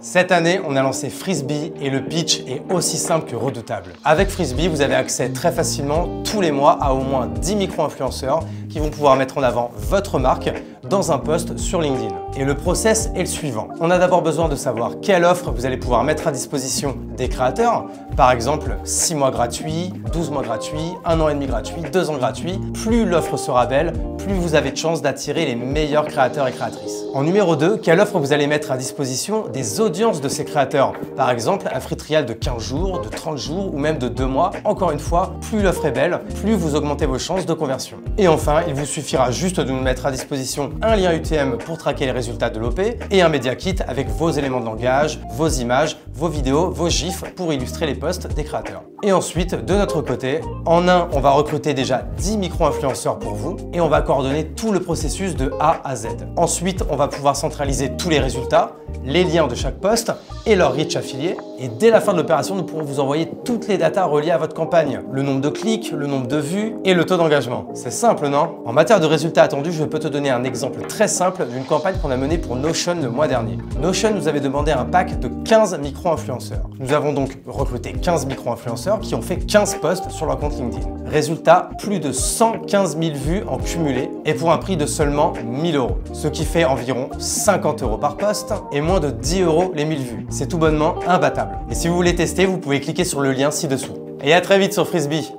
Cette année, on a lancé Frisbee et le pitch est aussi simple que redoutable. Avec Frisbee, vous avez accès très facilement tous les mois à au moins 10 micro-influenceurs qui vont pouvoir mettre en avant votre marque dans un post sur LinkedIn. Et le process est le suivant. On a d'abord besoin de savoir quelle offre vous allez pouvoir mettre à disposition des créateurs. Par exemple, 6 mois gratuits, 12 mois gratuits, 1 an et demi gratuit, 2 ans gratuits. Plus l'offre sera belle, plus vous avez de chances d'attirer les meilleurs créateurs et créatrices. En numéro 2, quelle offre vous allez mettre à disposition des audiences de ces créateurs. Par exemple, un free trial de 15 jours, de 30 jours ou même de 2 mois. Encore une fois, plus l'offre est belle, plus vous augmentez vos chances de conversion. Et enfin, il vous suffira juste de nous mettre à disposition un lien UTM pour traquer les résultats de l'OP et un Media Kit avec vos éléments de langage, vos images, vos vidéos, vos gifs pour illustrer les posts des créateurs. Et ensuite, de notre côté, en un, on va recruter déjà 10 micro-influenceurs pour vous et on va coordonner tout le processus de A à Z. Ensuite, on va pouvoir centraliser tous les résultats, les liens de chaque post et leur reach affilié. Et dès la fin de l'opération, nous pourrons vous envoyer toutes les datas reliées à votre campagne. Le nombre de clics, le nombre de vues et le taux d'engagement. C'est simple, non? En matière de résultats attendus, je peux te donner un exemple très simple d'une campagne qu'on a menée pour Notion le mois dernier. Notion nous avait demandé un pack de 15 micro-influenceurs. Nous avons donc recruté 15 micro-influenceurs qui ont fait 15 posts sur leur compte LinkedIn. Résultat, plus de 115 000 vues en cumulé et pour un prix de seulement 1 000 €. Ce qui fait environ 50 € par post et moins de 10 € les 1000 vues. C'est tout bonnement imbattable. Et si vous voulez tester, vous pouvez cliquer sur le lien ci-dessous. Et à très vite sur Frisbee.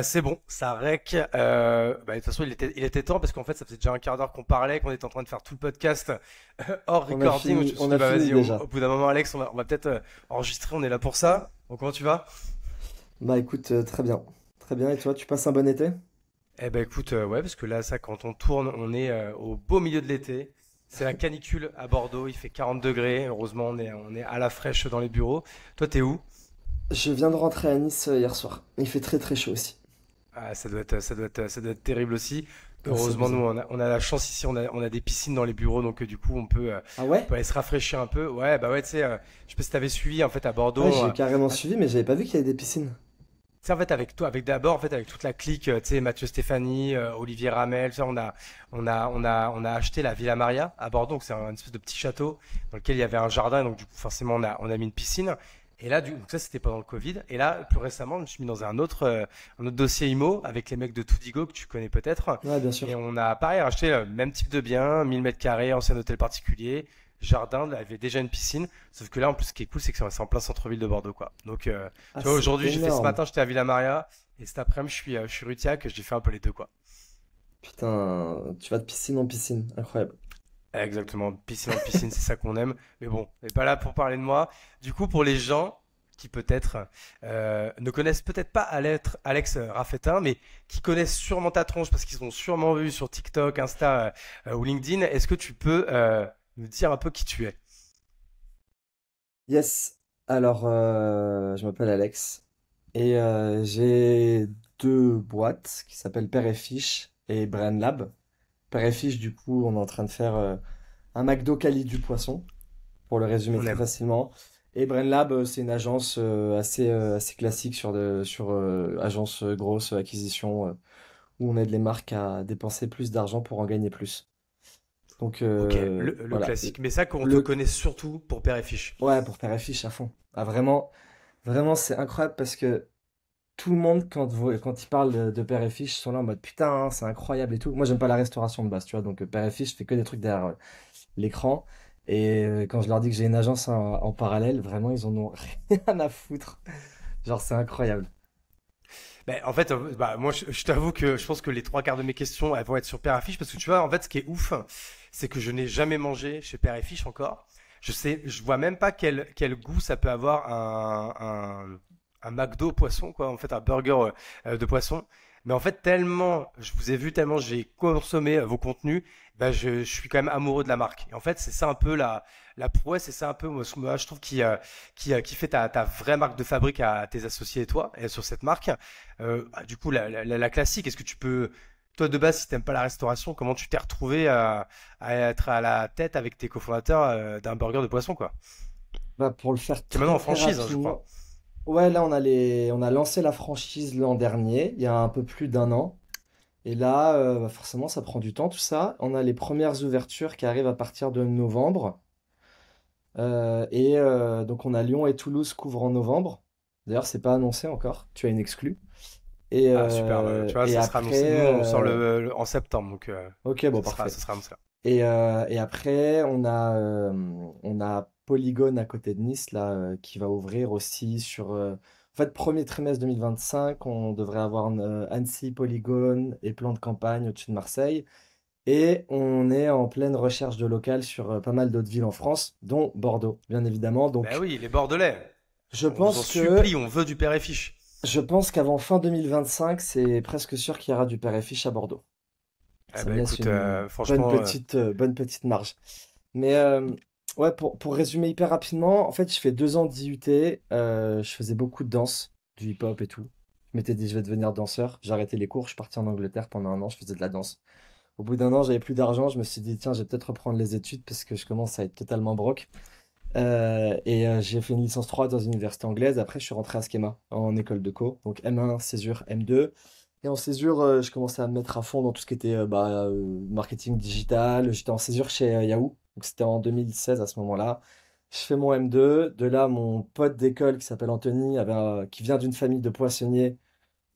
C'est bon, ça rec. De toute façon, il était temps parce qu'en fait, ça faisait déjà un quart d'heure qu'on parlait, qu'on était en train de faire tout le podcast hors recording. Je me suis dit, bah vas-y, Déjà. au bout d'un moment, Alex, on va peut-être enregistrer, on est là pour ça. Donc, comment tu vas? Bah écoute, très bien. Très bien, et toi, tu passes un bon été? Eh ben écoute, ouais, parce que là, ça, quand on tourne, on est au beau milieu de l'été. C'est la canicule à Bordeaux, il fait 40 degrés. Heureusement, on est à la fraîche dans les bureaux. Toi, t'es où? Je viens de rentrer à Nice hier soir. Il fait très très chaud aussi. Ah, ça doit être terrible aussi. Ah, c'est Heureusement, nous, abusé. on a la chance ici, on a des piscines dans les bureaux, donc du coup, Ah on ouais? peut aller se rafraîchir un peu. Ouais, bah ouais, tu sais, je sais pas si t'avais suivi, en fait, à Ouais, Bordeaux, j'ai carrément suivi, mais j'avais pas vu qu'il y avait des piscines. tu sais, en fait, avec toi, avec d'abord, en fait, avec toute la clique, tu sais, Mathieu Stéphanie, Olivier Ramel, tu sais, on a acheté la Villa Maria à Bordeaux, donc c'est un espèce de petit château dans lequel il y avait un jardin, donc du coup, forcément, on a mis une piscine. Et là, donc ça, c'était pendant le Covid. Et là, plus récemment, je me suis mis dans un autre dossier IMO avec les mecs de Tudigo que tu connais peut-être. Ouais, bien Et sûr. on a, pareil, acheté le même type de bien, 1000 mètres carrés, ancien hôtel particulier, jardin, il avait déjà une piscine. Sauf que là, en plus, ce qui est cool, c'est que c'est en plein centre-ville de Bordeaux, quoi. Donc, Ah, tu vois, c'est aujourd'hui, j'ai fait ce énorme. matin, j'étais à Villa Maria. Et cet après-midi, je suis Rutiac, j'ai fait un peu les deux, quoi. Putain, tu vas de piscine en piscine. Incroyable. Exactement, piscine en piscine, c'est ça qu'on aime. Mais bon, on n'est pas là pour parler de moi. Du coup, pour les gens qui peut-être ne connaissent peut-être pas Alex Raffetin, mais qui connaissent sûrement ta tronche parce qu'ils ont sûrement vu sur TikTok, Insta ou LinkedIn, est-ce que tu peux nous dire un peu qui tu es? Yes. Alors, je m'appelle Alex et j'ai deux boîtes qui s'appellent Père et Fiche et Brain Lab. Père et Fiche, du coup, on est en train de faire un McDo Cali du poisson, pour le résumer On très aime. facilement. Et BrainLab, c'est une agence assez classique sur agence grosse acquisition où on aide les marques à dépenser plus d'argent pour en gagner plus. Donc Ok, le voilà. classique. Mais ça, qu'on te Le, connaît surtout pour Père et Fiche. ouais, pour faire affiche à fond. Ah, vraiment, vraiment, c'est incroyable parce que tout le monde, quand il parle de Père et Fiche, sont là en mode putain, hein, c'est incroyable et tout. Moi, j'aime pas la restauration de base, tu vois. Donc, Père et Fiche, je fais que des trucs derrière l'écran. Et quand je leur dis que j'ai une agence en parallèle, vraiment, ils en ont rien à foutre. Genre, c'est incroyable. Ben, en fait, bah, moi, je t'avoue que je pense que les trois quarts de mes questions, elles vont être sur Père et Fiche parce que tu vois, en fait, ce qui est ouf, c'est que je n'ai jamais mangé chez Père et Fiche encore. Je vois même pas quel goût ça peut avoir un McDo poisson, quoi, en fait, un burger de poisson. Mais en fait, tellement, je vous ai vu, tellement j'ai consommé vos contenus, bah, je suis quand même amoureux de la marque. Et en fait, c'est ça un peu la prouesse, c'est ça un peu, moi, je trouve, qui fait ta vraie marque de fabrique à tes associés et toi, et sur cette marque. Du coup, la classique, est-ce que tu peux, toi de base, si t'aimes pas la restauration, comment tu t'es retrouvé à être à la tête avec tes cofondateurs d'un burger de poisson, quoi? Bah, pour le faire Qui est maintenant très en très franchise, hein, je crois. rapidement. Ouais, là, on a lancé la franchise l'an dernier, il y a un peu plus d'un an. Et là, bah, forcément, ça prend du temps tout ça. On a les premières ouvertures qui arrivent à partir de novembre. Donc on a Lyon et Toulouse couvrent en novembre. D'ailleurs, c'est pas annoncé encore. Tu as une exclue. Ah, super. Tu vois, Et ça sera annoncé. Nous, après, on sort en septembre, donc ok, bon, ça parfait. sera annoncé là. Et après, on a Polygone à côté de Nice, là, qui va ouvrir aussi en fait, premier trimestre 2025, on devrait avoir Annecy, Polygone et plan de campagne au-dessus de Marseille. Et on est en pleine recherche de local sur pas mal d'autres villes en France, dont Bordeaux, bien évidemment. Ben Donc, oui, les Bordelais. je On vous en pense que, supplie, on veut du père et fiche. je pense qu'avant fin 2025, c'est presque sûr qu'il y aura du père et fiche à Bordeaux. Eh Ça ben me laisse écoute, une franchement, bonne petite marge. Mais ouais, pour résumer hyper rapidement, en fait, je fais 2 ans d'IUT, je faisais beaucoup de danse, du hip-hop et tout. Je m'étais dit, je vais devenir danseur. J'ai arrêté les cours, je suis parti en Angleterre pendant un an, je faisais de la danse. Au bout d'un an, j'avais plus d'argent, je me suis dit, tiens, je vais peut-être reprendre les études parce que je commence à être totalement broke. J'ai fait une licence 3 dans une université anglaise. Après, je suis rentré à Schema, en école de co. Donc M1, césure, M2. Et en césure, je commençais à me mettre à fond dans tout ce qui était marketing digital. J'étais en césure chez Yahoo. Donc c'était en 2016 à ce moment-là. Je fais mon M2. De là, mon pote d'école qui s'appelle Anthony, qui vient d'une famille de poissonniers,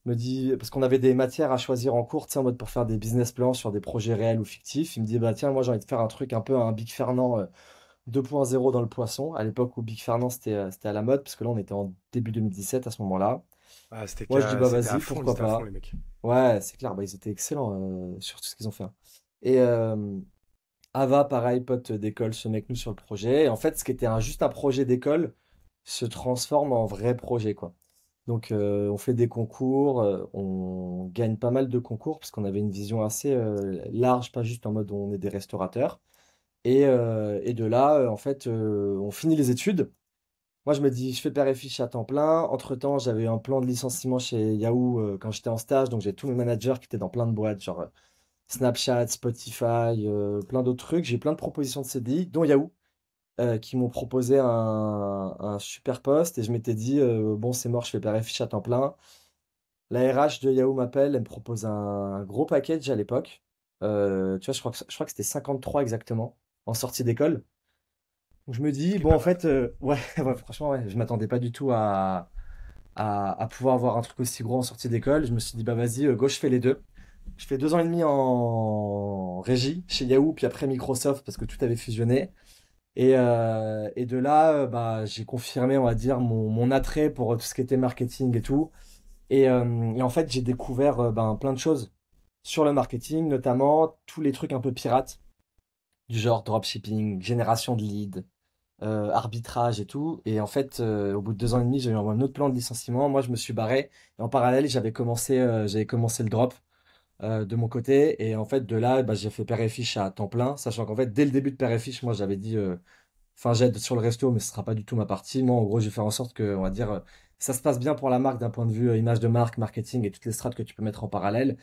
me dit, parce qu'on avait des matières à choisir en cours, tu sais, en mode pour faire des business plans sur des projets réels ou fictifs. Il me dit, bah tiens, moi j'ai envie de faire un truc un peu un Big Fernand 2.0 dans le poisson, à l'époque où Big Fernand c'était à la mode, parce que là on était en début 2017 à ce moment-là. ah, Moi je dis bah c'était à vas-y, fond, ils pourquoi étaient à fond pas. les mecs. Ouais, c'est clair, bah, ils étaient excellents sur tout ce qu'ils ont fait, hein. Et Ava, pareil, pote d'école, se met avec nous sur le projet. Et en fait, ce qui était juste un projet d'école se transforme en vrai projet, quoi. Donc on fait des concours, on gagne pas mal de concours, parce qu'on avait une vision assez large, pas juste en mode on est des restaurateurs. Et de là, en fait, on finit les études. Moi, je me dis, je fais père et fiche à temps plein. Entre-temps, j'avais un plan de licenciement chez Yahoo quand j'étais en stage. Donc, j'ai tous mes managers qui étaient dans plein de boîtes, genre Snapchat, Spotify, plein d'autres trucs. J'ai plein de propositions de CDI, dont Yahoo, qui m'ont proposé un super poste. Et je m'étais dit, bon, c'est mort, je fais père et fiche à temps plein. La RH de Yahoo m'appelle, elle me propose un gros package à l'époque. Tu vois, je crois que c'était 53 exactement, en sortie d'école. Donc je me Ce dis, qui est bon, pas en mal. fait, ouais, ouais, franchement, ouais, je m'attendais pas du tout à pouvoir avoir un truc aussi gros en sortie d'école. Je me suis dit, bah vas-y, go, je fais les deux. Je fais 2 ans et demi en régie chez Yahoo, puis après Microsoft, parce que tout avait fusionné. Et de là, bah, j'ai confirmé, on va dire, mon attrait pour tout ce qui était marketing et tout. Et en fait, j'ai découvert ben, plein de choses sur le marketing, notamment tous les trucs un peu pirates, du genre dropshipping, génération de leads, arbitrage et tout. Et en fait, au bout de 2 ans et demi, j'ai eu un autre plan de licenciement. Moi, je me suis barré. Et en parallèle, j'avais commencé le drop de mon côté. Et en fait, de là, bah, j'ai fait père et fiche à temps plein, sachant qu'en fait, dès le début de père et fiche, moi, j'avais dit, enfin, j'aide sur le resto, mais ce sera pas du tout ma partie. Moi, en gros, je vais faire en sorte que, on va dire, ça se passe bien pour la marque d'un point de vue image de marque, marketing et toutes les strates que tu peux mettre en parallèle.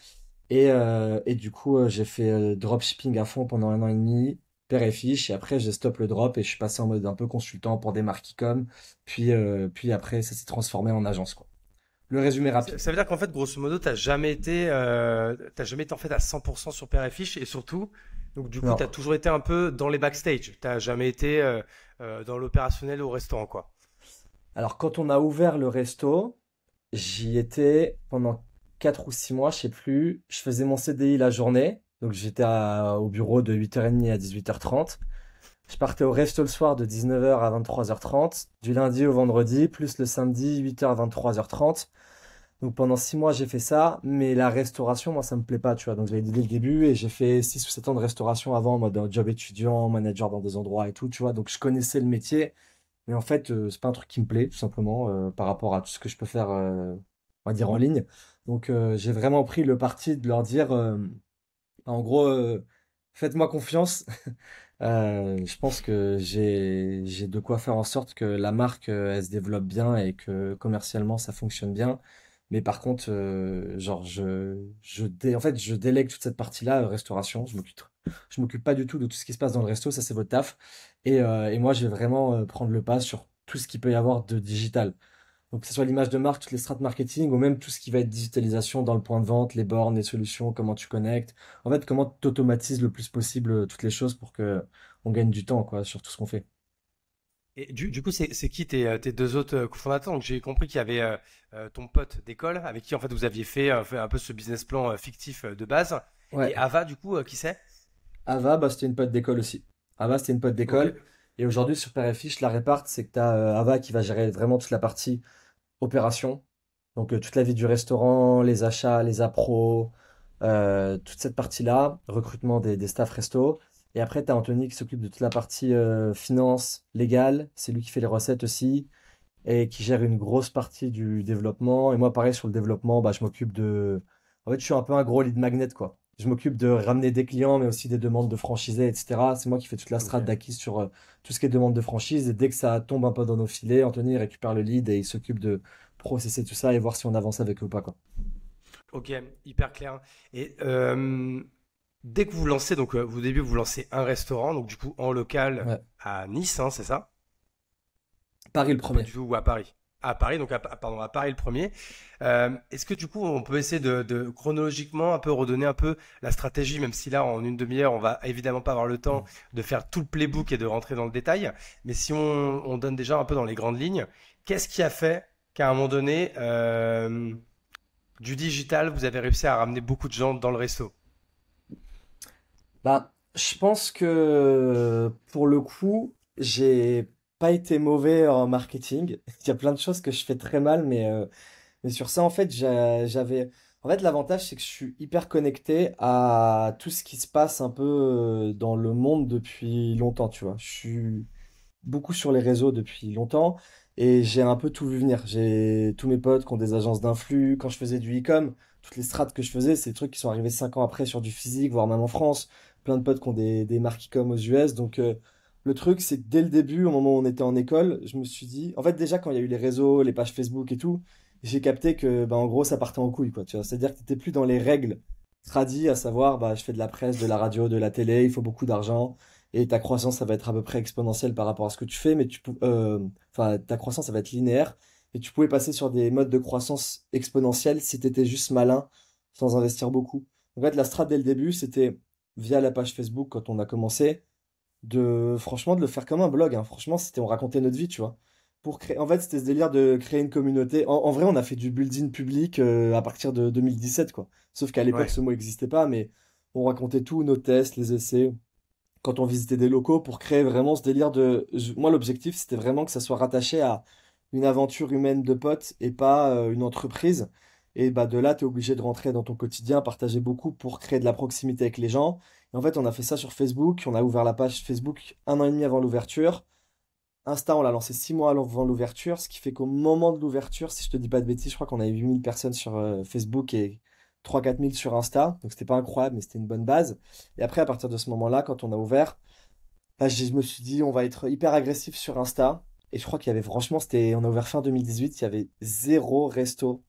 Et du coup, j'ai fait dropshipping à fond pendant 1 an et demi, père et fiche, et après, j'ai stop le drop et je suis passé en mode un peu consultant pour des marques e-com. Puis après, ça s'est transformé en agence, quoi. Le résumé rapide. Ça veut dire qu'en fait, grosso modo, t'as jamais été en fait à 100% sur père et fiche et surtout, donc du coup, Non. t'as toujours été un peu dans les backstage. T'as jamais été dans l'opérationnel au restaurant, quoi. Alors, quand on a ouvert le resto, j'y étais pendant 4 ou 6 mois, je sais plus. Je faisais mon CDI la journée. Donc, au bureau de 8h30 à 18h30. Je partais au resto le soir de 19h à 23h30, du lundi au vendredi, plus le samedi 8h à 23h30. Donc pendant 6 mois, j'ai fait ça, mais la restauration, moi, ça me plaît pas, tu vois. Donc j'avais dit dès le début et j'ai fait 6 ou 7 ans de restauration avant, en mode job étudiant, manager dans des endroits et tout, tu vois. Donc je connaissais le métier, mais en fait, c'est pas un truc qui me plaît, tout simplement, par rapport à tout ce que je peux faire, on va dire en ligne. Donc j'ai vraiment pris le parti de leur dire, en gros, faites-moi confiance. Je pense que j'ai de quoi faire en sorte que la marque elle se développe bien et que commercialement ça fonctionne bien. Mais par contre, genre en fait je délègue toute cette partie-là, restauration. Je m'occupe pas du tout de tout ce qui se passe dans le resto, ça c'est votre taf. Et moi je vais vraiment prendre le pas sur tout ce qu'il peut y avoir de digital. Donc, que ce soit l'image de marque, toutes les strates marketing, ou même tout ce qui va être digitalisation dans le point de vente, les bornes, les solutions, comment tu connectes. En fait, comment tu automatises le plus possible toutes les choses pour que on gagne du temps, quoi, sur tout ce qu'on fait. Et du coup, c'est qui tes deux autres cofondateurs? Donc, j'ai compris qu'il y avait ton pote d'école avec qui en fait vous aviez fait un peu ce business plan fictif de base. Ouais. Et Ava, du coup, qui c'est? Ava, bah, c'était une pote d'école aussi. Ava, c'était une pote Ok. d'école. Et aujourd'hui, sur Père et Fiche, la réparte, c'est que tu as Ava qui va gérer vraiment toute la partie opération. Donc, toute la vie du restaurant, les achats, les appros, toute cette partie-là, recrutement des staff resto. Et après, tu as Anthony qui s'occupe de toute la partie finance, légale. C'est lui qui fait les recettes aussi et qui gère une grosse partie du développement. Et moi, pareil, sur le développement, bah, je m'occupe de... En fait, je suis un peu un gros lead magnet, quoi. Je m'occupe de ramener des clients, mais aussi des demandes de franchisés, etc. C'est moi qui fais toute la Ok. strate d'acquis sur tout ce qui est demande de franchise. Et dès que ça tombe un peu dans nos filets, Anthony il récupère le lead et il s'occupe de processer tout ça et voir si on avance avec eux ou pas, quoi. Ok, hyper clair. Et dès que vous lancez, donc au début vous lancez un restaurant, donc du coup en local Ouais. à Nice, hein, c'est ça? Paris le Ou pas premier. du tout, ou à Paris? À Paris, donc pardon, à Paris le premier. Est-ce que du coup on peut essayer de chronologiquement un peu redonner un peu la stratégie, même si là en une demi-heure on va évidemment pas avoir le temps de faire tout le playbook et de rentrer dans le détail, mais si on donne déjà un peu dans les grandes lignes, qu'est-ce qui a fait qu'à un moment donné du digital vous avez réussi à ramener beaucoup de gens dans le resto? Bah, je pense que pour le coup, j'ai pas été mauvais en marketing. Il y a plein de choses que je fais très mal, mais sur ça, en fait, j'avais. En fait, l'avantage, c'est que je suis hyper connecté à tout ce qui se passe un peu dans le monde depuis longtemps, tu vois. Je suis beaucoup sur les réseaux depuis longtemps et j'ai un peu tout vu venir. J'ai tous mes potes qui ont des agences d'influx. Quand je faisais du e-com, toutes les strates que je faisais, c'est des trucs qui sont arrivés 5 ans après sur du physique, voire même en France. Plein de potes qui ont des marques e-com aux US. Donc, le truc, c'est que dès le début, au moment où on était en école, je me suis dit, en fait, déjà, quand il y a eu les réseaux, les pages Facebook et tout, j'ai capté que, bah, en gros, ça partait en couille, quoi, tu vois. C'est-à-dire que t'étais plus dans les règles tradies, à savoir, bah, je fais de la presse, de la radio, de la télé, il faut beaucoup d'argent et ta croissance, ça va être à peu près exponentielle par rapport à ce que tu fais, mais enfin, ta croissance, ça va être linéaire, et tu pouvais passer sur des modes de croissance exponentielle si tu étais juste malin, sans investir beaucoup. En fait, la strat dès le début, c'était via la page Facebook quand on a commencé, franchement, de le faire comme un blog, hein. Franchement, on racontait notre vie, tu vois. Pour créer, en fait, c'était ce délire de créer une communauté. En vrai, on a fait du building public à partir de 2017, quoi. Sauf qu'à l'époque, Ouais. ce mot n'existait pas, mais on racontait tout, nos tests, les essais quand on visitait des locaux pour créer vraiment ce délire Moi, l'objectif, c'était vraiment que ça soit rattaché à une aventure humaine de potes et pas une entreprise. Et bah, de là, tu es obligé de rentrer dans ton quotidien, partager beaucoup pour créer de la proximité avec les gens. Et en fait, on a fait ça sur Facebook. On a ouvert la page Facebook 1 an et demi avant l'ouverture. Insta, on l'a lancé 6 mois avant l'ouverture, ce qui fait qu'au moment de l'ouverture, si je te dis pas de bêtises, je crois qu'on avait 8000 personnes sur Facebook et 3 4 000 sur Insta. Donc c'était pas incroyable, mais c'était une bonne base. Et après, à partir de ce moment-là, quand on a ouvert, là, je me suis dit, on va être hyper agressif sur Insta. Et je crois qu'il y avait, franchement, on a ouvert fin 2018, il y avait zéro resto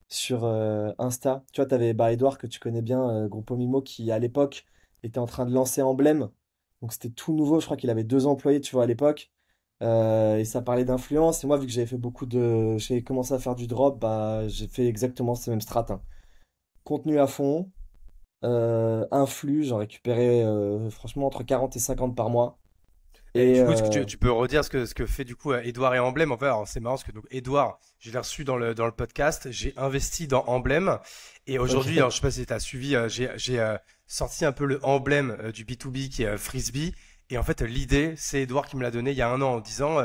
sur Insta. Tu vois, t'avais bah, Edouard, que tu connais bien, Groupe Mimo, qui à l'époque était en train de lancer Emblème. Donc c'était tout nouveau, je crois qu'il avait 2 employés, tu vois, à l'époque. Et ça parlait d'influence. Et moi, vu que j'ai commencé à faire du drop, bah, j'ai fait exactement ces mêmes strats, hein. Contenu à fond, influx, j'en récupérais franchement entre 40 et 50 par mois. Et Et du coup, est-ce que tu peux redire ce que fait du coup Edouard et Emblème? En fait, alors, c'est marrant parce que donc Edouard, je l'ai reçu dans le podcast, j'ai investi dans Emblème et aujourd'hui, alors ok. je sais pas si tu as suivi, j'ai sorti un peu le emblème du B2B qui est Frisbee et en fait l'idée, c'est Edouard qui me l'a donné il y a un an en disant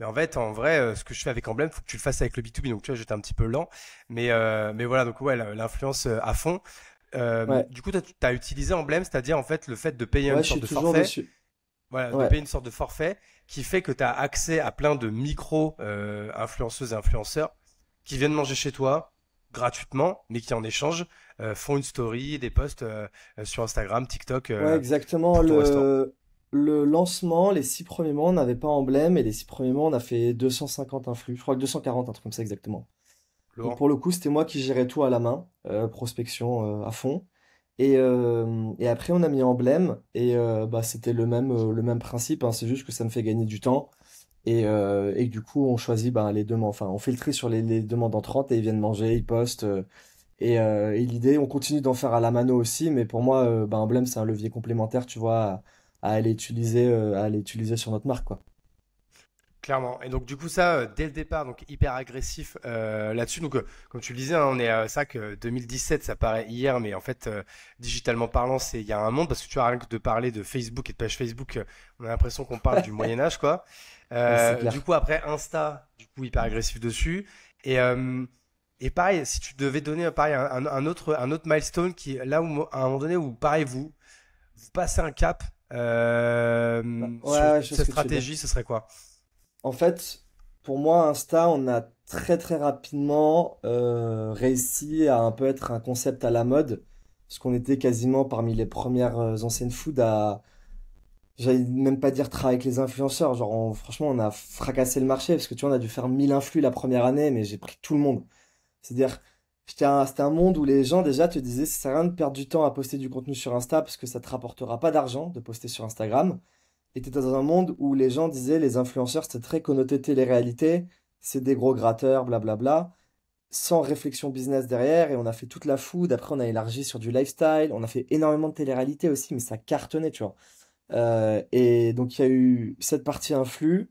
mais en fait, en vrai, ce que je fais avec Emblème, faut que tu le fasses avec le B2B. Donc tu vois, j'étais un petit peu lent, mais voilà, donc ouais, l'influence à fond. Ouais, Du coup, tu as utilisé Emblème, c'est-à-dire en fait le fait de payer ouais, une je sorte suis de toujours forfait. dessus. Voilà, de Ouais, payer une sorte de forfait qui fait que tu as accès à plein de micro influenceuses et influenceurs qui viennent manger chez toi gratuitement, mais qui en échange font une story, des posts sur Instagram, TikTok ouais, exactement. pour ton restaurant. Le lancement, les 6 premiers mois, on n'avait pas emblème, et les 6 premiers mois, on a fait 250 influx. Je crois que 240, un truc comme ça exactement. Donc Laurent? pour le coup, c'était moi qui gérais tout à la main, prospection à fond. Et après, on a mis emblème, et bah, c'était le même principe, hein. C'est juste que ça me fait gagner du temps. Et du coup, on choisit ben, les demandes, enfin, on fait le tri sur les demandes entrantes et ils viennent manger, ils postent. Et l'idée, on continue d'en faire à la mano aussi, mais pour moi, ben, Emblem, c'est un levier complémentaire, tu vois, à aller utiliser sur notre marque, quoi. Clairement. Et donc du coup ça, dès le départ, donc hyper agressif là-dessus. Donc comme tu le disais, hein, on est c'est ça que 2017, ça paraît hier, mais en fait, digitalement parlant, c'est il y a un monde parce que tu vois rien que de parler de Facebook et de page Facebook, on a l'impression qu'on parle du Moyen Âge, quoi. Ouais, c'est Du clair. coup après Insta, du coup hyper agressif dessus. Et et pareil, si tu devais donner pareil un autre milestone qui là où à un moment donné où pareil vous passez un cap Ouais, sur ouais, je vois ce cette que tu veux dire. stratégie, ce serait quoi? En fait, pour moi, Insta, on a très très rapidement réussi à un peu être un concept à la mode, parce qu'on était quasiment parmi les premières enseignes food à, j'allais même pas dire travailler avec les influenceurs, genre franchement, on a fracassé le marché, parce que tu vois, on a dû faire 1000 influx la première année, mais j'ai pris tout le monde. C'est-à-dire, c'était un monde où les gens déjà te disaient, ça sert à rien de perdre du temps à poster du contenu sur Insta, parce que ça te rapportera pas d'argent de poster sur Instagram. Et t'es dans un monde où les gens disaient les influenceurs c'était très connoté télé-réalité, c'est des gros gratteurs, blablabla, sans réflexion business derrière. Et on a fait toute la food. Après, on a élargi sur du lifestyle. On a fait énormément de télé-réalité aussi, mais ça cartonnait, tu vois. Et donc, il y a eu cette partie influx.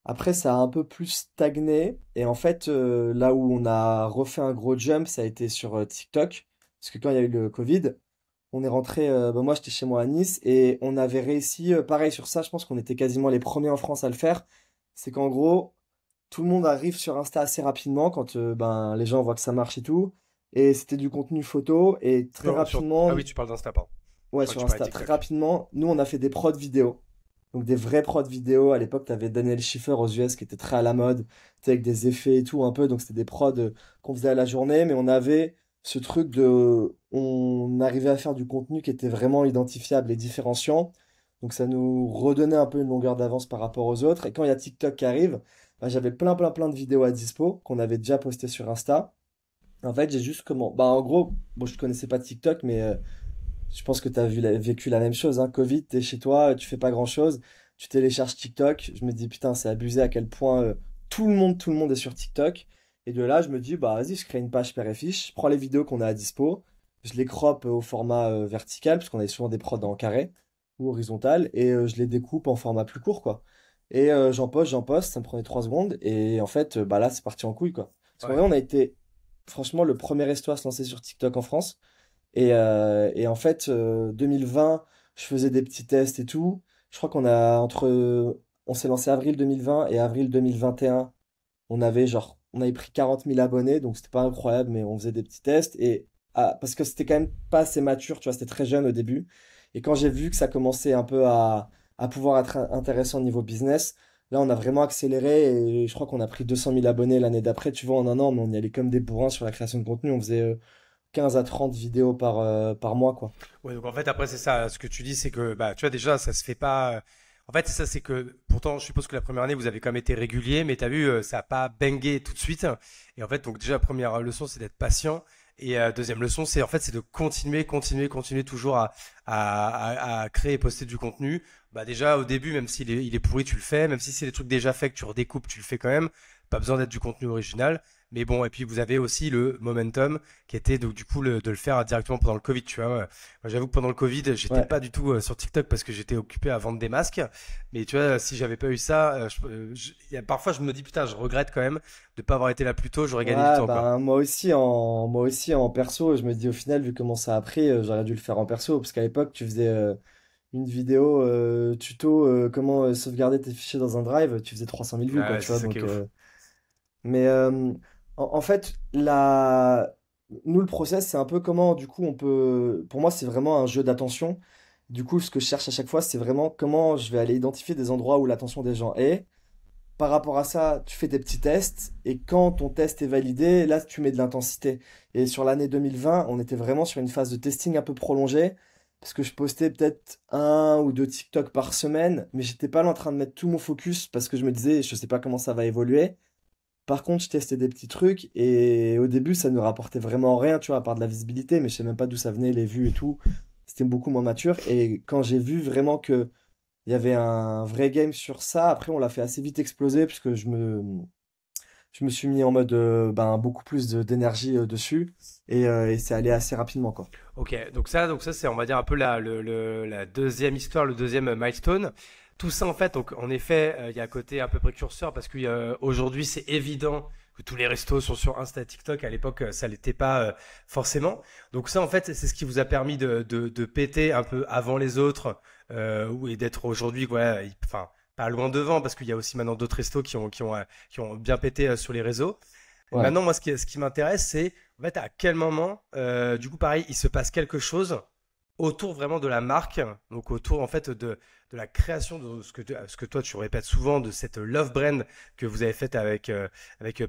Après, ça a un peu plus stagné. Et en fait, là où on a refait un gros jump, ça a été sur TikTok. Parce que quand il y a eu le Covid, on est rentré, bah, moi j'étais chez moi à Nice et on avait réussi, pareil sur ça, je pense qu'on était quasiment les premiers en France à le faire. C'est qu'en gros, tout le monde arrive sur Insta assez rapidement quand ben, les gens voient que ça marche et tout. Et c'était du contenu photo et très Ah rapidement, oui, tu parles d'Insta, pardon. Je ouais crois que sur tu parlais de Insta, très TikTok. rapidement, nous on a fait des prods vidéo. Donc des vrais prods vidéo. À l'époque, t'avais Daniel Schiffer aux US qui était très à la mode, tu sais, avec des effets et tout un peu. Donc c'était des prods qu'on faisait à la journée, mais on avait ce truc de, on arrivait à faire du contenu qui était vraiment identifiable et différenciant. Donc ça nous redonnait un peu une longueur d'avance par rapport aux autres. Et quand il y a TikTok qui arrive, bah, j'avais plein de vidéos à dispo qu'on avait déjà postées sur Insta. En fait, j'ai juste comment, bah en gros, bon, je connaissais pas TikTok, mais je pense que tu as vécu la même chose, hein. Covid, t'es chez toi, tu fais pas grand-chose, tu télécharges TikTok. Je me dis, putain, c'est abusé à quel point tout le monde est sur TikTok. Et de là, je me dis, bah vas-y, je crée une page père et fiche, je prends les vidéos qu'on a à dispo, je les crop au format vertical, parce qu'on avait souvent des prods en carré ou horizontal, et je les découpe en format plus court, quoi. Et j'en poste, ça me prenait 3 secondes, et en fait, bah là, c'est parti en couille, quoi. Parce qu'en vrai, Ouais. on a été, franchement, le premier resto à se lancer sur TikTok en France. Et en fait, 2020, je faisais des petits tests et tout. Je crois on s'est lancé avril 2020 et avril 2021. On avait pris 40 000 abonnés, donc c'était pas incroyable, mais on faisait des petits tests. Parce que c'était quand même pas assez mature, tu vois, c'était très jeune au début. Et quand j'ai vu que ça commençait un peu à pouvoir être intéressant au niveau business, là, on a vraiment accéléré et je crois qu'on a pris 200 000 abonnés l'année d'après, tu vois, en un an, mais on y allait comme des bourrins sur la création de contenu. On faisait 15 à 30 vidéos par mois, quoi. Ouais, donc en fait, après, c'est ça. Ce que tu dis, c'est que, bah, tu vois, déjà, ça se fait pas. En fait, c'est ça, c'est que, pourtant, je suppose que la première année, vous avez quand même été régulier, mais t'as vu, ça a pas bangé tout de suite. Et en fait, donc, déjà, la première leçon, c'est d'être patient. Et deuxième leçon, c'est en fait, c'est de continuer toujours à créer et poster du contenu. Bah, déjà, au début, même il est pourri, tu le fais. Même si c'est des trucs déjà faits que tu redécoupes, tu le fais quand même. Pas besoin d'être du contenu original. Mais bon, et puis vous avez aussi le momentum qui était donc du coup de le faire directement pendant le Covid, tu vois. Moi, j'avoue que pendant le Covid, j'étais Ouais. pas du tout sur TikTok parce que j'étais occupé à vendre des masques. Mais tu vois, si j'avais pas eu ça, parfois je me dis putain, je regrette quand même de pas avoir été là plus tôt, j'aurais gagné du Ouais, temps, quoi. ben moi aussi en perso, je me dis au final, vu comment ça a pris, j'aurais dû le faire en perso, parce qu'à l'époque, tu faisais une vidéo tuto comment sauvegarder tes fichiers dans un drive, tu faisais 300 000 vues, quoi, Ouais, tu c'est vois. ça qui est ouf. Mais en fait, nous, le process, c'est un peu comment, du coup, pour moi, c'est vraiment un jeu d'attention. Du coup, ce que je cherche à chaque fois, c'est vraiment comment je vais aller identifier des endroits où l'attention des gens est. Par rapport à ça, tu fais tes petits tests et quand ton test est validé, là, tu mets de l'intensité. Et sur l'année 2020, on était vraiment sur une phase de testing un peu prolongée parce que je postais peut-être un ou deux TikTok par semaine, mais j'étais pas là en train de mettre tout mon focus parce que je me disais, je sais pas comment ça va évoluer. Par contre, je testais des petits trucs et au début, ça ne rapportait vraiment rien, tu vois, à part de la visibilité, mais je sais même pas d'où ça venait, les vues et tout. C'était beaucoup moins mature. Et quand j'ai vu vraiment que Il y avait un vrai game sur ça. Après, on l'a fait assez vite exploser parce que je me suis mis en mode ben, beaucoup plus d'énergie dessus et c'est allé assez rapidement, quoi. Ok, donc ça c'est on va dire un peu la deuxième histoire, le deuxième milestone. Tout ça en fait, donc en effet, il y a un côté un peu précurseur parce qu'aujourd'hui c'est évident que tous les restos sont sur Insta, TikTok. À l'époque, ça l'était pas forcément. Donc ça en fait, c'est ce qui vous a permis de péter un peu avant les autres et d'être aujourd'hui, voilà, enfin pas loin devant parce qu'il y a aussi maintenant d'autres restos qui ont bien pété sur les réseaux. Et Ouais. maintenant, moi, ce qui m'intéresse, c'est en fait à quel moment, du coup, pareil, il se passe quelque chose autour vraiment de la marque, donc autour en fait de la création de ce que toi tu répètes souvent de cette love brand que vous avez faite avec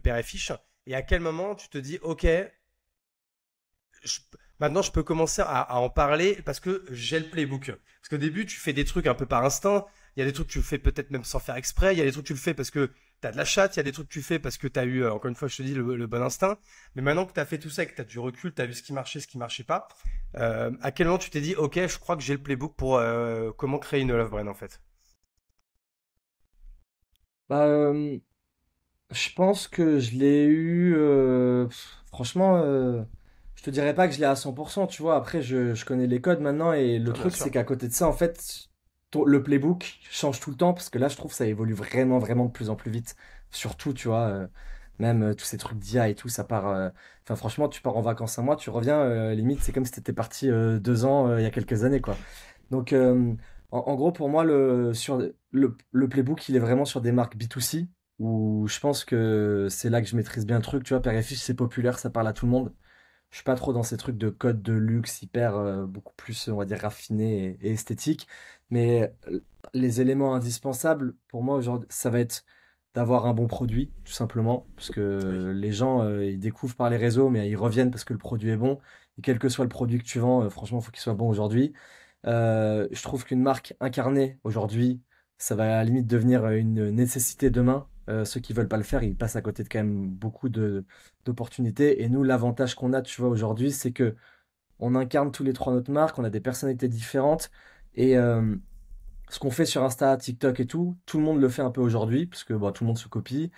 Père et Fiche. Et à quel moment tu te dis, ok, je- maintenant je peux commencer à en parler parce que j'ai le playbook. Parce qu'au début, tu fais des trucs un peu par instinct. Il y a des trucs que tu fais peut-être même sans faire exprès. Il y a des trucs que tu le fais parce que tu as de la chatte. Il y a des trucs que tu fais parce que tu as eu, encore une fois, je te dis, le bon instinct. Mais maintenant que tu as fait tout ça et que tu as du recul, tu as vu ce qui marchait pas, à quel moment tu t'es dit, ok, je crois que j'ai le playbook pour comment créer une love brand en fait. Bah, je pense que je l'ai eu. Franchement, je te dirais pas que je l'ai à 100%, tu vois. Après, je connais les codes maintenant et le Ah, bien truc, c'est sûr. qu'à côté de ça, en fait, le playbook change tout le temps parce que là, je trouve que ça évolue vraiment, vraiment de plus en plus vite. Surtout, tu vois, même tous ces trucs d'IA et tout, ça part. Enfin, franchement, tu pars en vacances un mois, tu reviens, limite, c'est comme si t'étais parti 2 ans il y a quelques années, quoi. Donc, en gros, pour moi, le playbook, il est vraiment sur des marques B2C où je pense que c'est là que je maîtrise bien le truc. Tu vois, Père et Fiche, c'est populaire, ça parle à tout le monde. Je suis pas trop dans ces trucs de code de luxe hyper, beaucoup plus, on va dire, raffinés et esthétiques. Mais les éléments indispensables pour moi aujourd'hui, ça va être d'avoir un bon produit, tout simplement. Parce Oui. que les gens, ils découvrent par les réseaux, mais ils reviennent parce que le produit est bon. Et quel que soit le produit que tu vends, franchement, il faut qu'il soit bon aujourd'hui. Je trouve qu'une marque incarnée aujourd'hui, ça va à la limite devenir une nécessité demain. Ceux qui veulent pas le faire, ils passent à côté de quand même beaucoup d'opportunités. Et nous, l'avantage qu'on a, tu vois, aujourd'hui, c'est que on incarne tous les trois notre marque, on a des personnalités différentes. Et ce qu'on fait sur Insta, TikTok et tout le monde le fait un peu aujourd'hui, parce que bon, tout le monde se copie.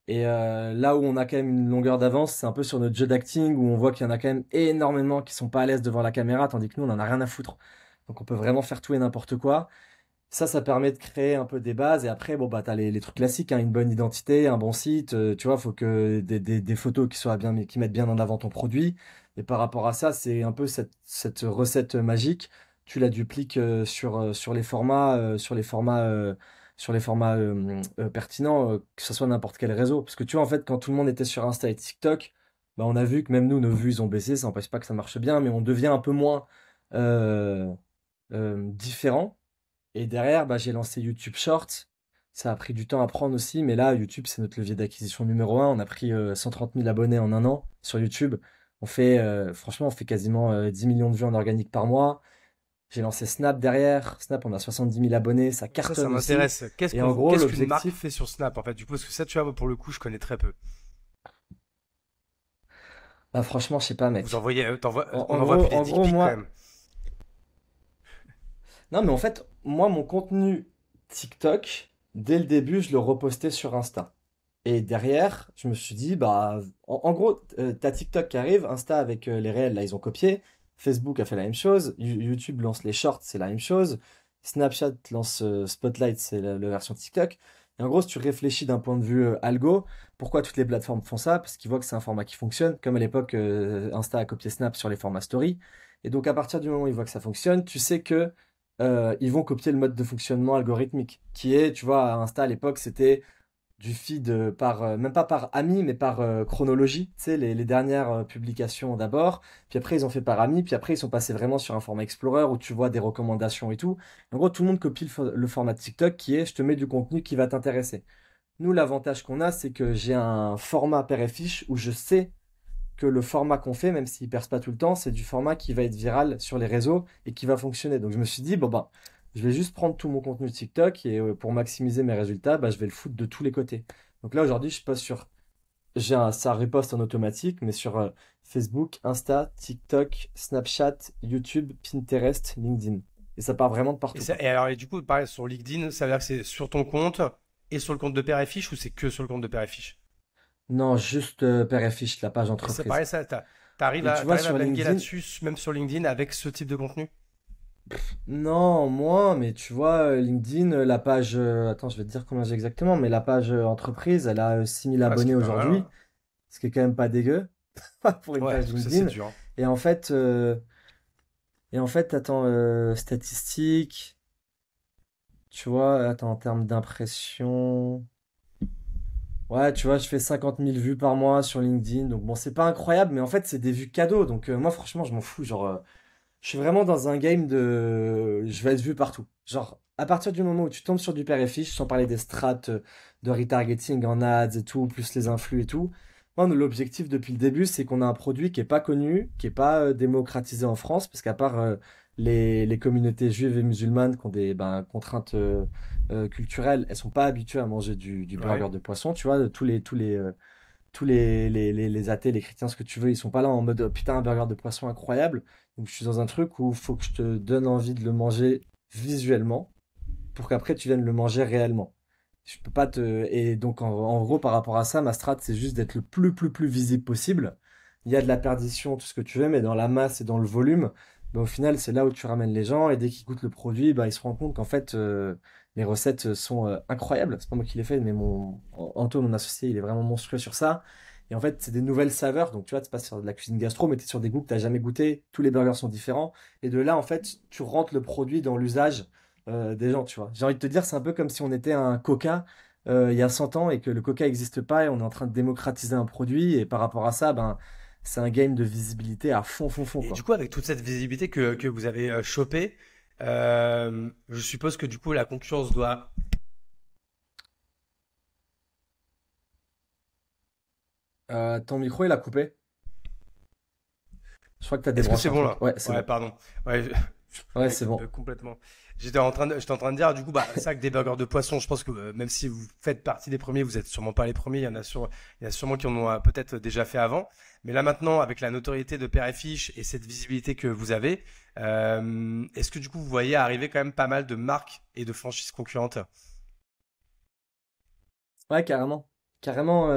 Et là où on a quand même une longueur d'avance, c'est un peu sur notre jeu d'acting, où on voit qu'il y en a quand même énormément qui sont pas à l'aise devant la caméra, tandis que nous, on en a rien à foutre. Donc on peut vraiment faire tout et n'importe quoi. Ça permet de créer un peu des bases. Et après, bon, bah, t'as les trucs classiques, hein, une bonne identité, un bon site. Tu vois, faut que des photos qui soient bien, qui mettent bien en avant ton produit. Et par rapport à ça, c'est un peu cette recette magique. Tu la dupliques sur les formats pertinents, que ce soit n'importe quel réseau. Parce que tu vois, en fait, quand tout le monde était sur Insta et TikTok, bah, on a vu que même nous, nos vues ils ont baissé. Ça n'empêche pas que ça marche bien, mais on devient un peu moins euh, différent. Et derrière, bah, j'ai lancé YouTube Short. Ça a pris du temps à prendre aussi, mais là, YouTube, c'est notre levier d'acquisition numéro un. On a pris 130 000 abonnés en un an sur YouTube. Franchement, on fait quasiment 10 millions de vues en organique par mois. J'ai lancé Snap derrière. Snap, on a 70 000 abonnés, ça Ça cartonne aussi. m'intéresse. Et en gros, Qu'est-ce qu'une marque l'objectif, fait sur Snap en fait? Du coup, parce que ça, tu vois, pour le coup, je connais très peu. bah, franchement, je sais pas, Vous mec. envoyez, on envoie plus des En dick gros, pics quand moi, même. non, mais en fait, moi, mon contenu TikTok, dès le début, je le repostais sur Insta. Et derrière, je me suis dit, bah, en gros, t'as TikTok qui arrive, Insta avec les réels, là, ils ont copié. Facebook a fait la même chose. YouTube lance les shorts, c'est la même chose. Snapchat lance Spotlight, c'est la version TikTok. Et en gros, si tu réfléchis d'un point de vue algo, pourquoi toutes les plateformes font ça? Parce qu'ils voient que c'est un format qui fonctionne. Comme à l'époque, Insta a copié Snap sur les formats story. Et donc, à partir du moment où ils voient que ça fonctionne, tu sais que ils vont copier le mode de fonctionnement algorithmique, qui est, tu vois, à Insta à l'époque, c'était du feed même pas par ami, mais par chronologie. Tu sais, les dernières publications d'abord, puis après ils ont fait par ami, puis après ils sont passés vraiment sur un format Explorer où tu vois des recommandations et tout. En gros, tout le monde copie le format TikTok qui est je te mets du contenu qui va t'intéresser. Nous, l'avantage qu'on a, c'est que j'ai un format père et fiche où je sais que le format qu'on fait, même s'il perce pas tout le temps, c'est du format qui va être viral sur les réseaux et qui va fonctionner. Donc je me suis dit, bon ben, je vais juste prendre tout mon contenu TikTok et pour maximiser mes résultats, bah, je vais le foutre de tous les côtés. Donc là aujourd'hui, je passe sur, ça riposte en automatique, mais sur Facebook, Insta, TikTok, Snapchat, YouTube, Pinterest, LinkedIn. Et ça part vraiment de partout, quoi. Et du coup, pareil, sur LinkedIn, ça veut dire que c'est sur ton compte et sur le compte de Père et Fiche ou c'est que sur le compte de Père et Fiche? Non, juste Père et Fiche, la page Et c'est entreprise. pareil, t'arrives Et tu à, vois, t'arrives à sur banger LinkedIn, là-dessus, même sur LinkedIn, avec ce type de contenu? non, moins, mais tu vois, LinkedIn, la page, attends, je vais te dire combien j'ai exactement, mais la page entreprise, elle a 6000 Ah, ce qui abonnés est pas mal, aujourd'hui, hein. ce qui est quand même pas dégueu pour une Ouais, page parce que ça, c'est LinkedIn. dur, hein. Et en fait, euh, et en fait, attends, statistiques, tu vois, attends, en termes d'impression, ouais, tu vois, je fais 50 000 vues par mois sur LinkedIn, donc bon, c'est pas incroyable, mais en fait, c'est des vues cadeaux, donc moi, franchement, je m'en fous, genre, je suis vraiment dans un game de, je vais être vu partout. Genre, à partir du moment où tu tombes sur du père et fiche, sans parler des strats de retargeting en ads et tout, plus les influx et tout, moi, l'objectif depuis le début, c'est qu'on a un produit qui est pas connu, qui est pas démocratisé en France, parce qu'à part les communautés juives et musulmanes qui ont des contraintes culturelles, elles sont pas habituées à manger du burger Ouais. de poisson, tu vois, tous les athées, les chrétiens, ce que tu veux, ils sont pas là en mode oh, putain, un burger de poisson incroyable. Donc je suis dans un truc où il faut que je te donne envie de le manger visuellement pour qu'après tu viennes le manger réellement. Je peux pas te. Et donc en gros, par rapport à ça, ma strat, c'est juste d'être le plus visible possible. Il y a de la perdition, tout ce que tu veux, mais dans la masse et dans le volume, bah, au final, c'est là où tu ramènes les gens et dès qu'ils goûtent le produit, bah, ils se rendent compte qu'en fait, les recettes sont incroyables. C'est pas moi qui les fais, mais Anto, mon associé, il est vraiment monstrueux sur ça. Et en fait, c'est des nouvelles saveurs. Donc, tu vois, tu passes sur de la cuisine gastro, mais tu es sur des goûts que tu n'as jamais goûté. Tous les burgers sont différents. Et de là, en fait, tu rentres le produit dans l'usage des gens, tu vois. J'ai envie de te dire, c'est un peu comme si on était un Coca il y a 100 ans et que le Coca n'existe pas et on est en train de démocratiser un produit. Et par rapport à ça, ben, c'est un game de visibilité à fond, Et du quoi. coup, avec toute cette visibilité que vous avez chopée, je suppose que du coup, la concurrence doit. Ton micro, il a coupé. Je crois que tu as Est-ce que débranché c'est un bon truc. là? Ouais, c'est Ouais, bon. pardon. Ouais, Ouais, je c'est coupe bon. complètement. J'étais en train de dire, du coup, bah, c'est vrai que des burgers de poisson, je pense que même si vous faites partie des premiers, vous êtes sûrement pas les premiers. Il y en a sûrement qui en ont peut-être déjà fait avant. Mais là maintenant, avec la notoriété de Père et Fiche et cette visibilité que vous avez, est-ce que du coup vous voyez arriver quand même pas mal de marques et de franchises concurrentes? Ouais, carrément. Carrément,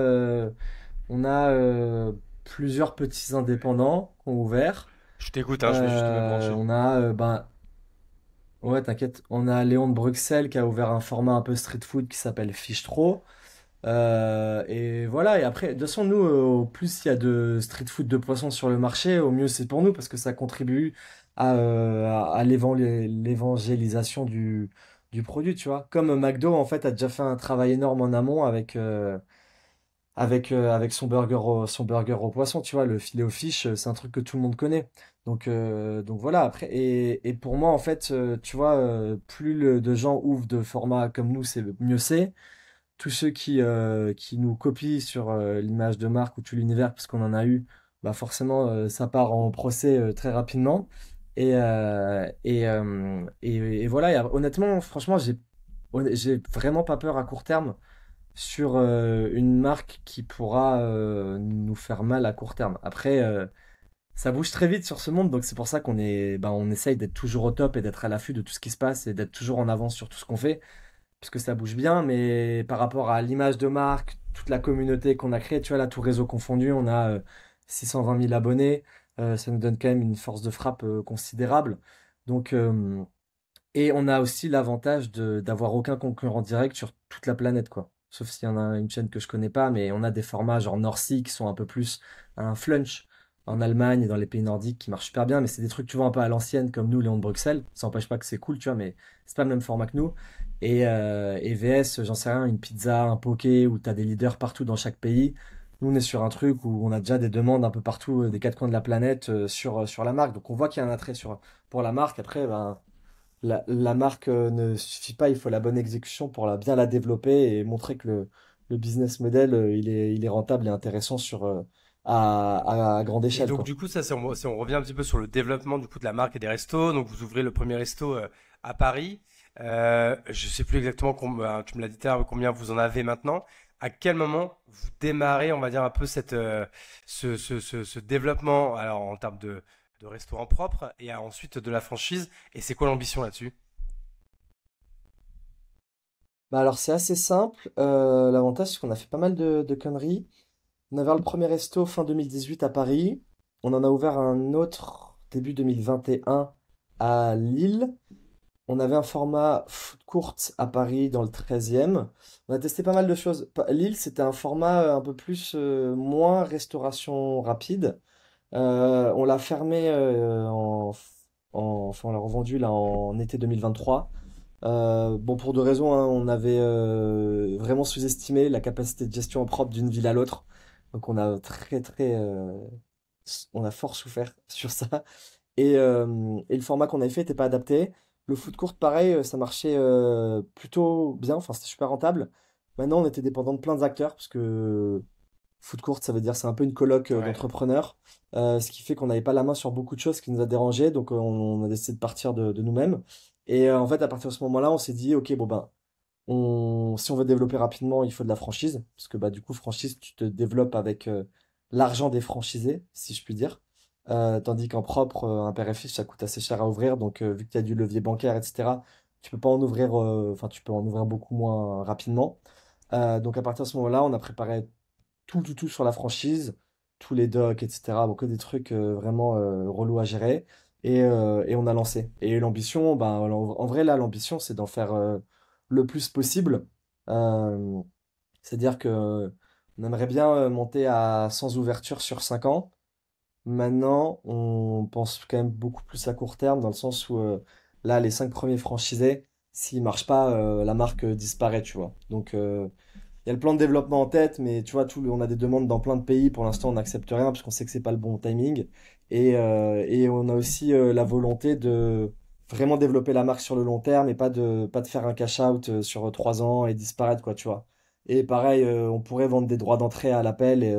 on a plusieurs petits indépendants qui ont ouvert. Je t'écoute, hein, je vais juste me brancher. On a, ouais, t'inquiète, on a Léon de Bruxelles qui a ouvert un format un peu street food qui s'appelle Fichtro. Et voilà, et après, de toute façon, nous, au plus il y a de street food de poissons sur le marché, au mieux c'est pour nous parce que ça contribue à l'évangélisation du produit, tu vois. Comme McDo, en fait, a déjà fait un travail énorme en amont avec son burger au poisson, tu vois, le filet au fish, c'est un truc que tout le monde connaît. Donc voilà, après, et pour moi, en fait, tu vois, plus de gens ouvrent de formats comme nous, c'est mieux c'est. Tous ceux qui nous copient sur l'image de marque ou tout l'univers, parce qu'on en a eu, bah forcément, ça part en procès très rapidement. Et voilà, honnêtement, franchement, j'ai vraiment pas peur à court terme sur une marque qui pourra nous faire mal à court terme. Après, ça bouge très vite sur ce monde, donc c'est pour ça on essaye d'être toujours au top et d'être à l'affût de tout ce qui se passe et d'être toujours en avance sur tout ce qu'on fait, parce que ça bouge bien, mais par rapport à l'image de marque, toute la communauté qu'on a créée, tu vois, là, tout réseau confondu, on a 620 000 abonnés, ça nous donne quand même une force de frappe considérable. Donc, et on a aussi l'avantage d'avoir aucun concurrent direct sur toute la planète, quoi. Sauf s'il y en a une chaîne que je connais pas, mais on a des formats genre Norcy qui sont un peu plus un flunch en Allemagne et dans les pays nordiques qui marchent super bien, mais c'est des trucs, tu vois, un peu à l'ancienne, comme nous, Léon de Bruxelles. Ça n'empêche pas que c'est cool, tu vois, mais c'est pas le même format que nous. Et VS, j'en sais rien, une pizza, un poké, où tu as des leaders partout dans chaque pays. Nous, on est sur un truc où on a déjà des demandes un peu partout, des quatre coins de la planète, sur la marque. Donc on voit qu'il y a un attrait pour la marque. Après, ben, la marque ne suffit pas, il faut la bonne exécution pour bien la développer et montrer que le business model, il est rentable et intéressant à grande Et échelle, donc quoi. du coup, ça, si on revient un petit peu sur le développement du coup de la marque et des restos. Donc vous ouvrez le premier resto à Paris. Je sais plus exactement combien, tu me l'as dit tout à l'heure, combien vous en avez maintenant. À quel moment vous démarrez, on va dire un peu ce développement, alors en termes de restaurants propres et ensuite de la franchise. Et c'est quoi l'ambition là-dessus? Bah alors c'est assez simple. L'avantage c'est qu'on a fait pas mal de conneries. On a ouvert le premier resto fin 2018 à Paris. On en a ouvert un autre début 2021 à Lille. On avait un format food court à Paris dans le 13e. On a testé pas mal de choses. Lille, c'était un format un peu plus, moins restauration rapide. On l'a fermé enfin on l'a revendu là en été 2023. Bon, pour deux raisons, hein. On avait vraiment sous-estimé la capacité de gestion propre d'une ville à l'autre. Donc on a fort souffert sur ça. Et le format qu'on avait fait n'était pas adapté. Le foot court, pareil, ça marchait plutôt bien, enfin c'était super rentable. Maintenant, on était dépendant de plein d'acteurs, parce que foot court, ça veut dire c'est un peu une coloc Ouais. d'entrepreneurs, ce qui fait qu'on n'avait pas la main sur beaucoup de choses, ce qui nous a dérangé, donc on a décidé de partir de nous-mêmes. En fait, à partir de ce moment-là, on s'est dit, ok, bon ben, si on veut développer rapidement, il faut de la franchise, parce que bah, du coup, franchise, tu te développes avec l'argent des franchisés, si je puis dire. Tandis qu'en propre, un père et fils, ça coûte assez cher à ouvrir, donc vu que tu as du levier bancaire, etc., tu peux pas en ouvrir, enfin, tu peux en ouvrir beaucoup moins rapidement. Donc à partir de ce moment-là, on a préparé tout sur la franchise, tous les docs, etc. Bon, que des trucs vraiment relous à gérer. Et on a lancé. Et l'ambition, ben, en vrai, là, l'ambition, c'est d'en faire le plus possible. Euh, C'est-à-dire que on aimerait bien monter à 100 ouvertures sur 5 ans. Maintenant, on pense quand même beaucoup plus à court terme, dans le sens où là, les 5 premiers franchisés, s'ils marchent pas, la marque disparaît, tu vois. Donc, il y a le plan de développement en tête, mais tu vois, on a des demandes dans plein de pays. Pour l'instant, on n'accepte rien parce qu'on sait que c'est pas le bon timing. Et on a aussi la volonté de vraiment développer la marque sur le long terme, et pas de faire un cash out sur 3 ans et disparaître, quoi, tu vois. Et pareil, on pourrait vendre des droits d'entrée à l'appel et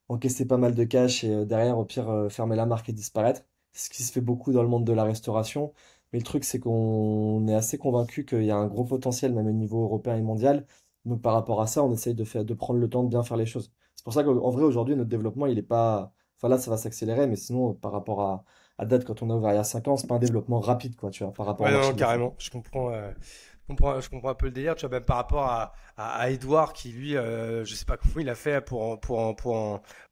encaisser pas mal de cash, et derrière, au pire, fermer la marque et disparaître. C'est ce qui se fait beaucoup dans le monde de la restauration. Mais le truc, c'est qu'on est assez convaincu qu'il y a un gros potentiel, même au niveau européen et mondial. Donc par rapport à ça, on essaye de prendre le temps de bien faire les choses. C'est pour ça qu'en vrai, aujourd'hui, notre développement, il est pas. Enfin là, ça va s'accélérer, mais sinon, par rapport à date, quand on a ouvert il y a 5 ans, c'est pas un développement rapide, quoi, tu vois, par rapport au Ouais, non, non, marché de la food. carrément. Je comprends un peu le délire. Tu vois, même par rapport à Edouard, qui lui, je sais pas comment il a fait pour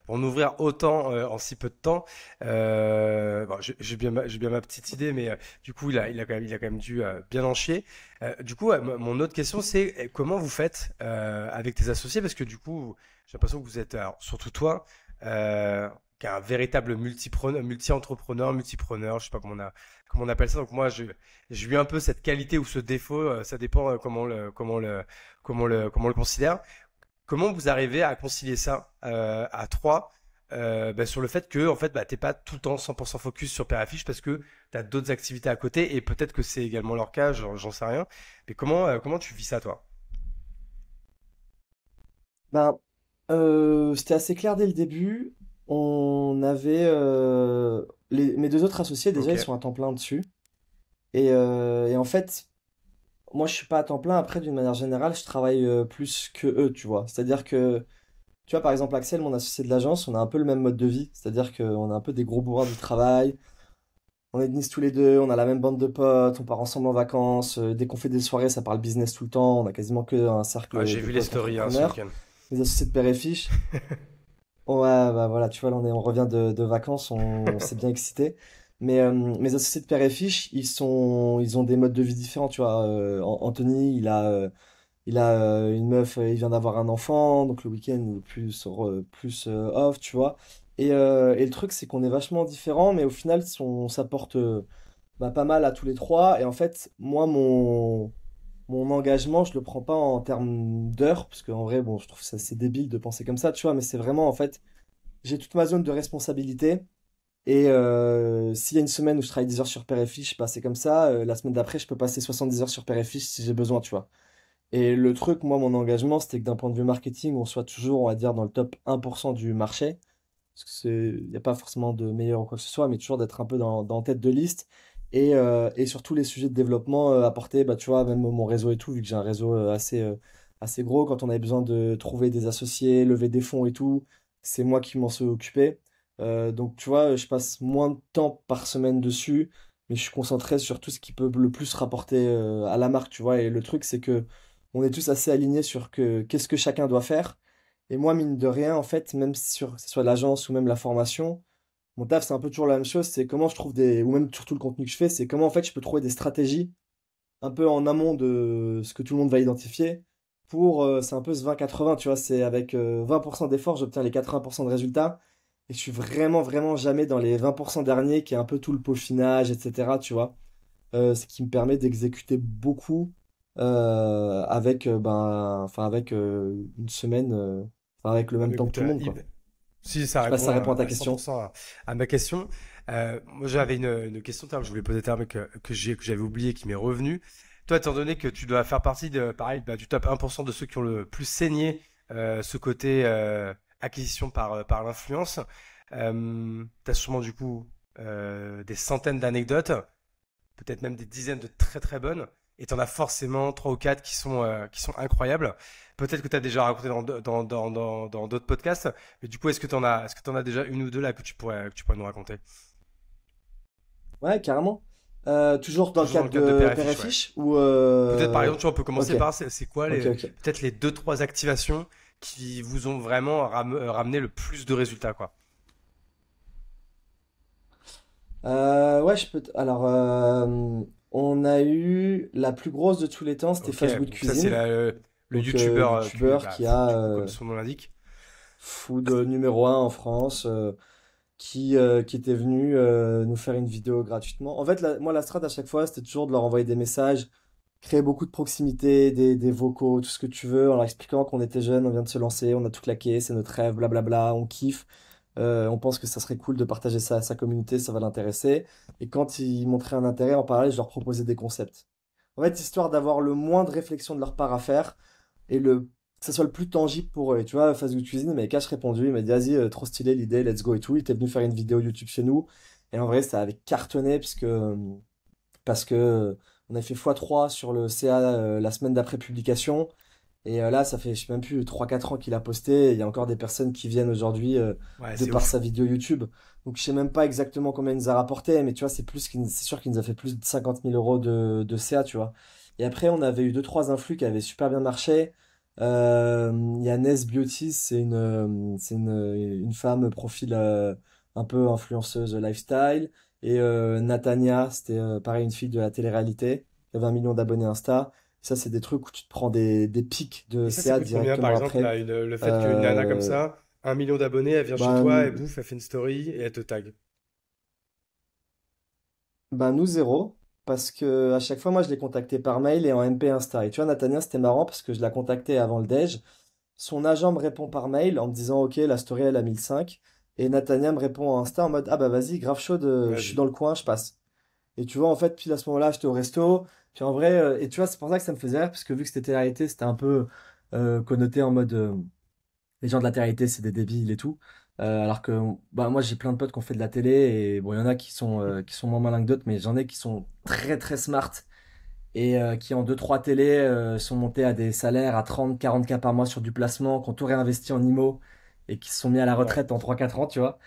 en ouvrir autant en si peu de temps. Bon, j'ai bien ma petite idée, mais du coup, il a quand même dû bien en chier. Du coup, mon autre question, c'est comment vous faites avec tes associés? Parce que du coup, j'ai l'impression que vous êtes, alors, surtout toi, euh, qui est un véritable multi-entrepreneur, multipreneur, je sais pas comment on appelle ça. Donc moi, j'ai eu un peu cette qualité ou ce défaut, ça dépend comment on le considère. Comment vous arrivez à concilier ça à trois bah, sur le fait que en fait, bah, t'es pas tout le temps 100% focus sur Père Affiche parce que tu as d'autres activités à côté et peut-être que c'est également leur cas, j'en sais rien. Mais comment tu vis ça toi? Ben, c'était assez clair dès le début. On avait mes deux autres associés, déjà, Ok. ils sont à temps plein dessus. Et en fait, moi, je suis pas à temps plein. Après, d'une manière générale, je travaille plus que eux, tu vois. C'est-à-dire que tu vois, par exemple, Axel, mon associé de l'agence, on a un peu le même mode de vie. C'est-à-dire qu'on est un peu des gros bourrins du travail. On est de Nice tous les deux, on a la même bande de potes, on part ensemble en vacances. Dès qu'on fait des soirées, ça parle business tout le temps. On a quasiment que un Ah, cercle j'ai de vu les potes stories hein, ce entrepreneurs. week-end. Les associés de père et fiche. Ouais, bah voilà, tu vois, là, on revient de vacances, on s'est bien excité. Mais mes associés de père et fiche, ils ont des modes de vie différents, tu vois. Anthony, il a une meuf, il vient d'avoir un enfant, donc le week-end il est plus off, tu vois. Et le truc, c'est qu'on est vachement différents, mais au final, on s'apporte bah, pas mal à tous les trois. Et en fait, moi, mon engagement, je le prends pas en termes d'heures, parce qu'en vrai, bon, je trouve ça assez débile de penser comme ça, tu vois, mais c'est vraiment, en fait, j'ai toute ma zone de responsabilité. Et s'il y a une semaine où je travaille 10 heures sur Père et Fiche, bah, c'est comme ça. La semaine d'après, je peux passer 70 heures sur Père et Fiche si j'ai besoin, tu vois. Et le truc, moi, mon engagement, c'était que d'un point de vue marketing, on soit toujours, on va dire, dans le top 1% du marché. Parce que il n'y a pas forcément de meilleur ou quoi que ce soit, mais toujours d'être un peu dans tête de liste. Et sur tous les sujets de développement, apporter, bah, tu vois, même mon réseau et tout, vu que j'ai un réseau assez gros, quand on avait besoin de trouver des associés, lever des fonds et tout, c'est moi qui m'en suis occupé. Donc, tu vois, je passe moins de temps par semaine dessus, mais je suis concentré sur tout ce qui peut le plus rapporter à la marque, tu vois. Et le truc, c'est que on est tous assez alignés sur qu'est-ce que chacun doit faire. Et moi, mine de rien, en fait, même sur que ce soit l'agence ou même la formation, mon taf, c'est un peu toujours la même chose. C'est comment je trouve ou même sur tout le contenu que je fais, c'est comment en fait je peux trouver des stratégies un peu en amont de ce que tout le monde va identifier. C'est un peu ce 20-80, tu vois, c'est avec 20% d'efforts, j'obtiens les 80% de résultats. Et je suis vraiment, vraiment jamais dans les 20% derniers, qui est un peu tout le peaufinage, etc., tu vois. Ce qui me permet d'exécuter beaucoup avec une semaine, avec le Ah, même mais temps que écoute, tout le monde, quoi. si ça Je sais pas si ça répond répond à ta à question. 100% à ma question. Moi, j'avais une question que je voulais poser tout à l'heure, mais que j'avais oublié, qui m'est revenue. Toi, étant donné que tu dois faire partie pareil, du top 1% de ceux qui ont le plus saigné ce côté acquisition par l'influence, tu as sûrement du coup des centaines d'anecdotes, peut-être même des dizaines de très très bonnes, et tu en as forcément trois ou quatre qui sont incroyables. Peut-être que tu as déjà raconté dans d'autres podcasts, mais du coup, est-ce que tu as déjà une ou deux là que tu pourrais nous raconter? Ouais, carrément. Toujours dans le Toujours dans cadre le cadre de de Père et Père et Fiche, ouais. Fiche ou Peut-être par exemple, tu vois, on peut Ok, commencer par c'est quoi ok, ok. peut-être les deux trois activations qui vous ont vraiment ramené le plus de résultats, quoi. Ouais, alors, on a eu la plus grosse de tous les temps, c'était Ok, Fast Good donc ça c'est Cuisine. le Donc, YouTuber youtubeur qui a food, du coup, comme son nom l'indique. food numéro un en France, qui était venu nous faire une vidéo gratuitement. En fait, moi, la strat à chaque fois, c'était toujours de leur envoyer des messages, créer beaucoup de proximité, des vocaux, tout ce que tu veux, en leur expliquant qu'on était jeunes, on vient de se lancer, on a tout claqué, c'est notre rêve, blablabla, on kiffe. On pense que ça serait cool de partager ça à sa communauté, ça va l'intéresser. Et quand ils montraient un intérêt, en parallèle, je leur proposais des concepts. En fait, histoire d'avoir le moins de réflexion de leur part à faire et que ça soit le plus tangible pour eux. Et tu vois, Fast Good Cuisine, il m'avait cash répondu, il m'a dit, vas-y, trop stylé l'idée, let's go et tout. Il était venu faire une vidéo YouTube chez nous. Et en vrai, ça avait cartonné parce que on a fait x3 sur le CA la semaine d'après publication. Et là, ça fait, je sais même plus, 3-4 ans qu'il a posté. Et il y a encore des personnes qui viennent aujourd'hui Ouais, de c'est par ouf. sa vidéo YouTube. Donc, je sais même pas exactement combien il nous a rapporté. Mais tu vois, c'est sûr qu'il nous a fait plus de 50 000 euros de CA, tu vois. Et après, on avait eu deux trois influx qui avaient super bien marché. Il y a Ness Beauty, c'est une femme profil un peu influenceuse lifestyle. Et Natania, c'était pareil, une fille de la télé-réalité. Il y avait 1 million d'abonnés Insta. Ça, c'est des trucs où tu te prends des pics de Et ça CA coûte combien, par directement exemple, après. là, le fait qu'une nana comme Euh, ça, 1 million d'abonnés, elle vient chez toi, elle ben, bouffe, elle fait une story et elle te tag. nous, zéro. Parce que à chaque fois, moi, je l'ai contacté par mail et en MP Insta. Et tu vois, Natania, c'était marrant parce que je la contactais avant le déj. Son agent me répond par mail en me disant, OK, la story, elle a 1005. Et Natania me répond en Insta en mode, ah bah vas-y, grave chaud, je suis Vas-y. dans le coin, je passe. Et tu vois, en fait, puis à ce moment-là, j'étais au resto. Puis en vrai, et tu vois, c'est pour ça que ça me faisait rire, parce que vu que c'était la réalité, c'était un peu connoté en mode. Les gens de la télé c'est des débiles et tout. Alors que bah, moi j'ai plein de potes qui ont fait de la télé et bon il y en a qui sont moins malins que d'autres mais j'en ai qui sont très très smart et qui en deux trois télés sont montés à des salaires à 30-40K par mois sur du placement, qui ont tout réinvesti en IMO et qui se sont mis à la Ouais. retraite en 3-4 ans, tu vois.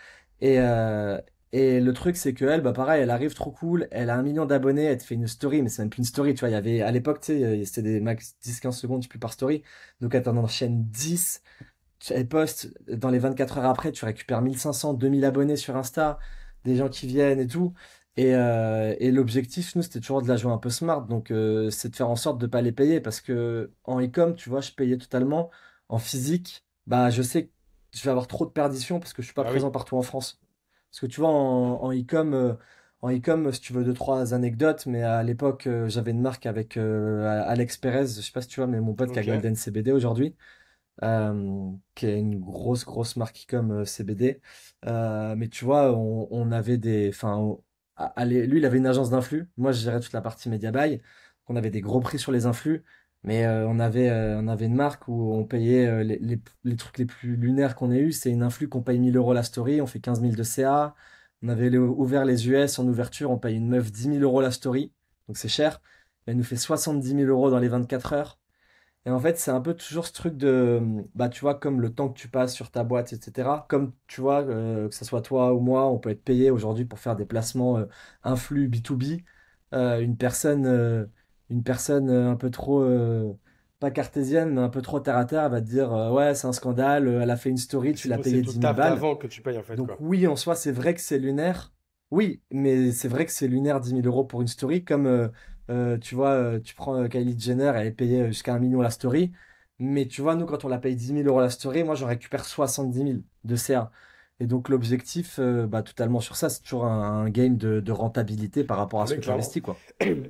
Et, euh, et le truc c'est que elle, bah pareil, elle arrive trop cool, elle a 1 million d'abonnés, elle te fait une story, mais c'est même plus une story, tu vois. Il y avait à l'époque, tu sais, c'était des max 10-15 secondes tu plus par story. Donc elle t'en enchaîne 10. Elle poste dans les 24 heures après, tu récupères 1500, 2000 abonnés sur Insta, des gens qui viennent et tout. Et l'objectif, nous, c'était toujours de la jouer un peu smart. Donc, c'est de faire en sorte de pas les payer parce que en e-com, tu vois, je payais totalement. En physique, bah, je sais que je vais avoir trop de perditions parce que je suis pas Bah oui. présent partout en France. Parce que tu vois, en e-com, si tu veux deux, trois anecdotes, mais à l'époque, j'avais une marque avec Alex Perez, je sais pas si tu vois, mais mon pote qui a Ok. Golden CBD aujourd'hui qui est une grosse, grosse marque comme CBD. Mais tu vois, on avait des. Enfin, lui, il avait une agence d'influx. Moi, je gérais toute la partie Media Buy. On avait des gros prix sur les influx. Mais on avait une marque où on payait les trucs les plus lunaires qu'on ait eu. C'est une influx qu'on paye 1 000 euros la story, on fait 15 000 de CA. On avait ouvert les US en ouverture, on paye une meuf 10 000 euros la story. Donc c'est cher. Elle nous fait 70 000 euros dans les 24 heures. Et en fait, c'est un peu toujours ce truc de, bah, tu vois, comme le temps que tu passes sur ta boîte, etc. Comme, tu vois, que ce soit toi ou moi, on peut être payé aujourd'hui pour faire des placements influx B2B. Une personne, un peu trop, pas cartésienne, mais un peu trop terre à terre, elle va te dire, ouais, c'est un scandale, elle a fait une story, tu l'as C'est payé tout le 10 000 taf balles. d'avant que tu payes en fait, Donc quoi. oui, en soi, c'est vrai que c'est lunaire. Oui, mais c'est vrai que c'est lunaire 10 000 € pour une story. Comme tu vois, tu prends Kylie Jenner, elle est payée jusqu'à 1 million la story. Mais tu vois, nous, quand on la paye 10 000 € la story, moi, j'en récupère 70 000 de CA. Et donc l'objectif, bah, totalement sur ça, c'est toujours un game de rentabilité par rapport Ah à ce mais que tu clairement. investis, quoi.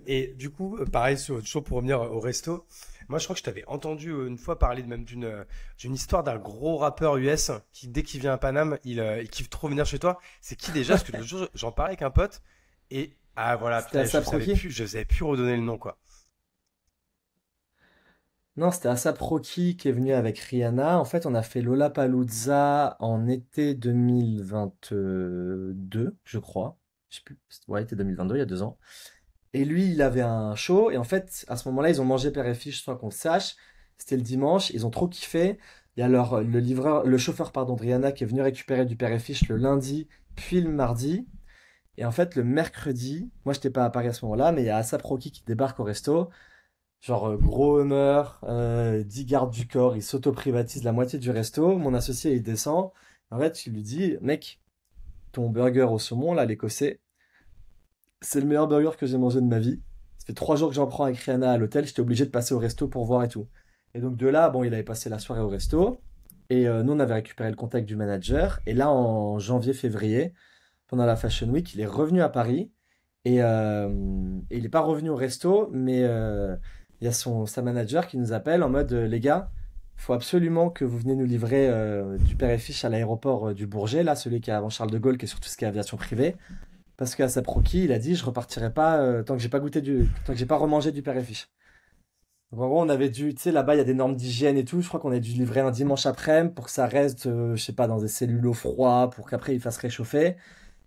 Et du coup, pareil, toujours pour revenir au resto, moi je crois que je t'avais entendu une fois parler d'une histoire d'un gros rappeur US qui, dès qu'il vient à Paname, il kiffe trop venir chez toi. C'est qui déjà? Parce que l'autre jour, j'en parlais avec un pote et ah voilà, C'était putain, Asap Rocky? je savais plus redonner le nom quoi. Non, c'était Asap Rocky qui est venu avec Rihanna. En fait, on a fait Lollapalooza en été 2022, je crois. Je sais plus. Ouais, été 2022, il y a 2 ans. Et lui, il avait un show. Et en fait, à ce moment-là, ils ont mangé Père et Fiche sans qu'on le sache. C'était le dimanche. Ils ont trop kiffé. Il y a le chauffeur, pardon, de Rihanna qui est venu récupérer du Père et Fiche le lundi, puis le mardi. Et en fait, le mercredi, moi, j'étais pas à Paris à ce moment-là, mais il y a Asap Rocky qui débarque au resto. Genre, gros Hummer, 10 gardes du corps, il s'auto-privatise la moitié du resto. Mon associé, il descend. En fait, il lui dit, mec, ton burger au saumon, là, l'écossais, c'est le meilleur burger que j'ai mangé de ma vie. Ça fait 3 jours que j'en prends avec Rihanna à l'hôtel. J'étais obligé de passer au resto pour voir et tout. Et donc de là, bon, il avait passé la soirée au resto. Et nous, on avait récupéré le contact du manager. Et là, en janvier-février, pendant la Fashion Week, il est revenu à Paris. Et il n'est pas revenu au resto, mais il y a sa manager qui nous appelle en mode les gars, il faut absolument que vous venez nous livrer du père et fiche à l'aéroport du Bourget, là, celui qui est avant Charles de Gaulle, qui est sur tout ce qui est aviation privée. Parce qu'à sa proquille, il a dit je repartirai pas tant que j'ai pas tant que j'ai pas remangé du père et fiche. Donc en gros, on avait dû, tu sais, là-bas, il y a des normes d'hygiène et tout. Je crois qu'on a dû livrer un dimanche après-midi pour que ça reste, je sais pas, dans des cellules au froid, pour qu'après il fasse réchauffer.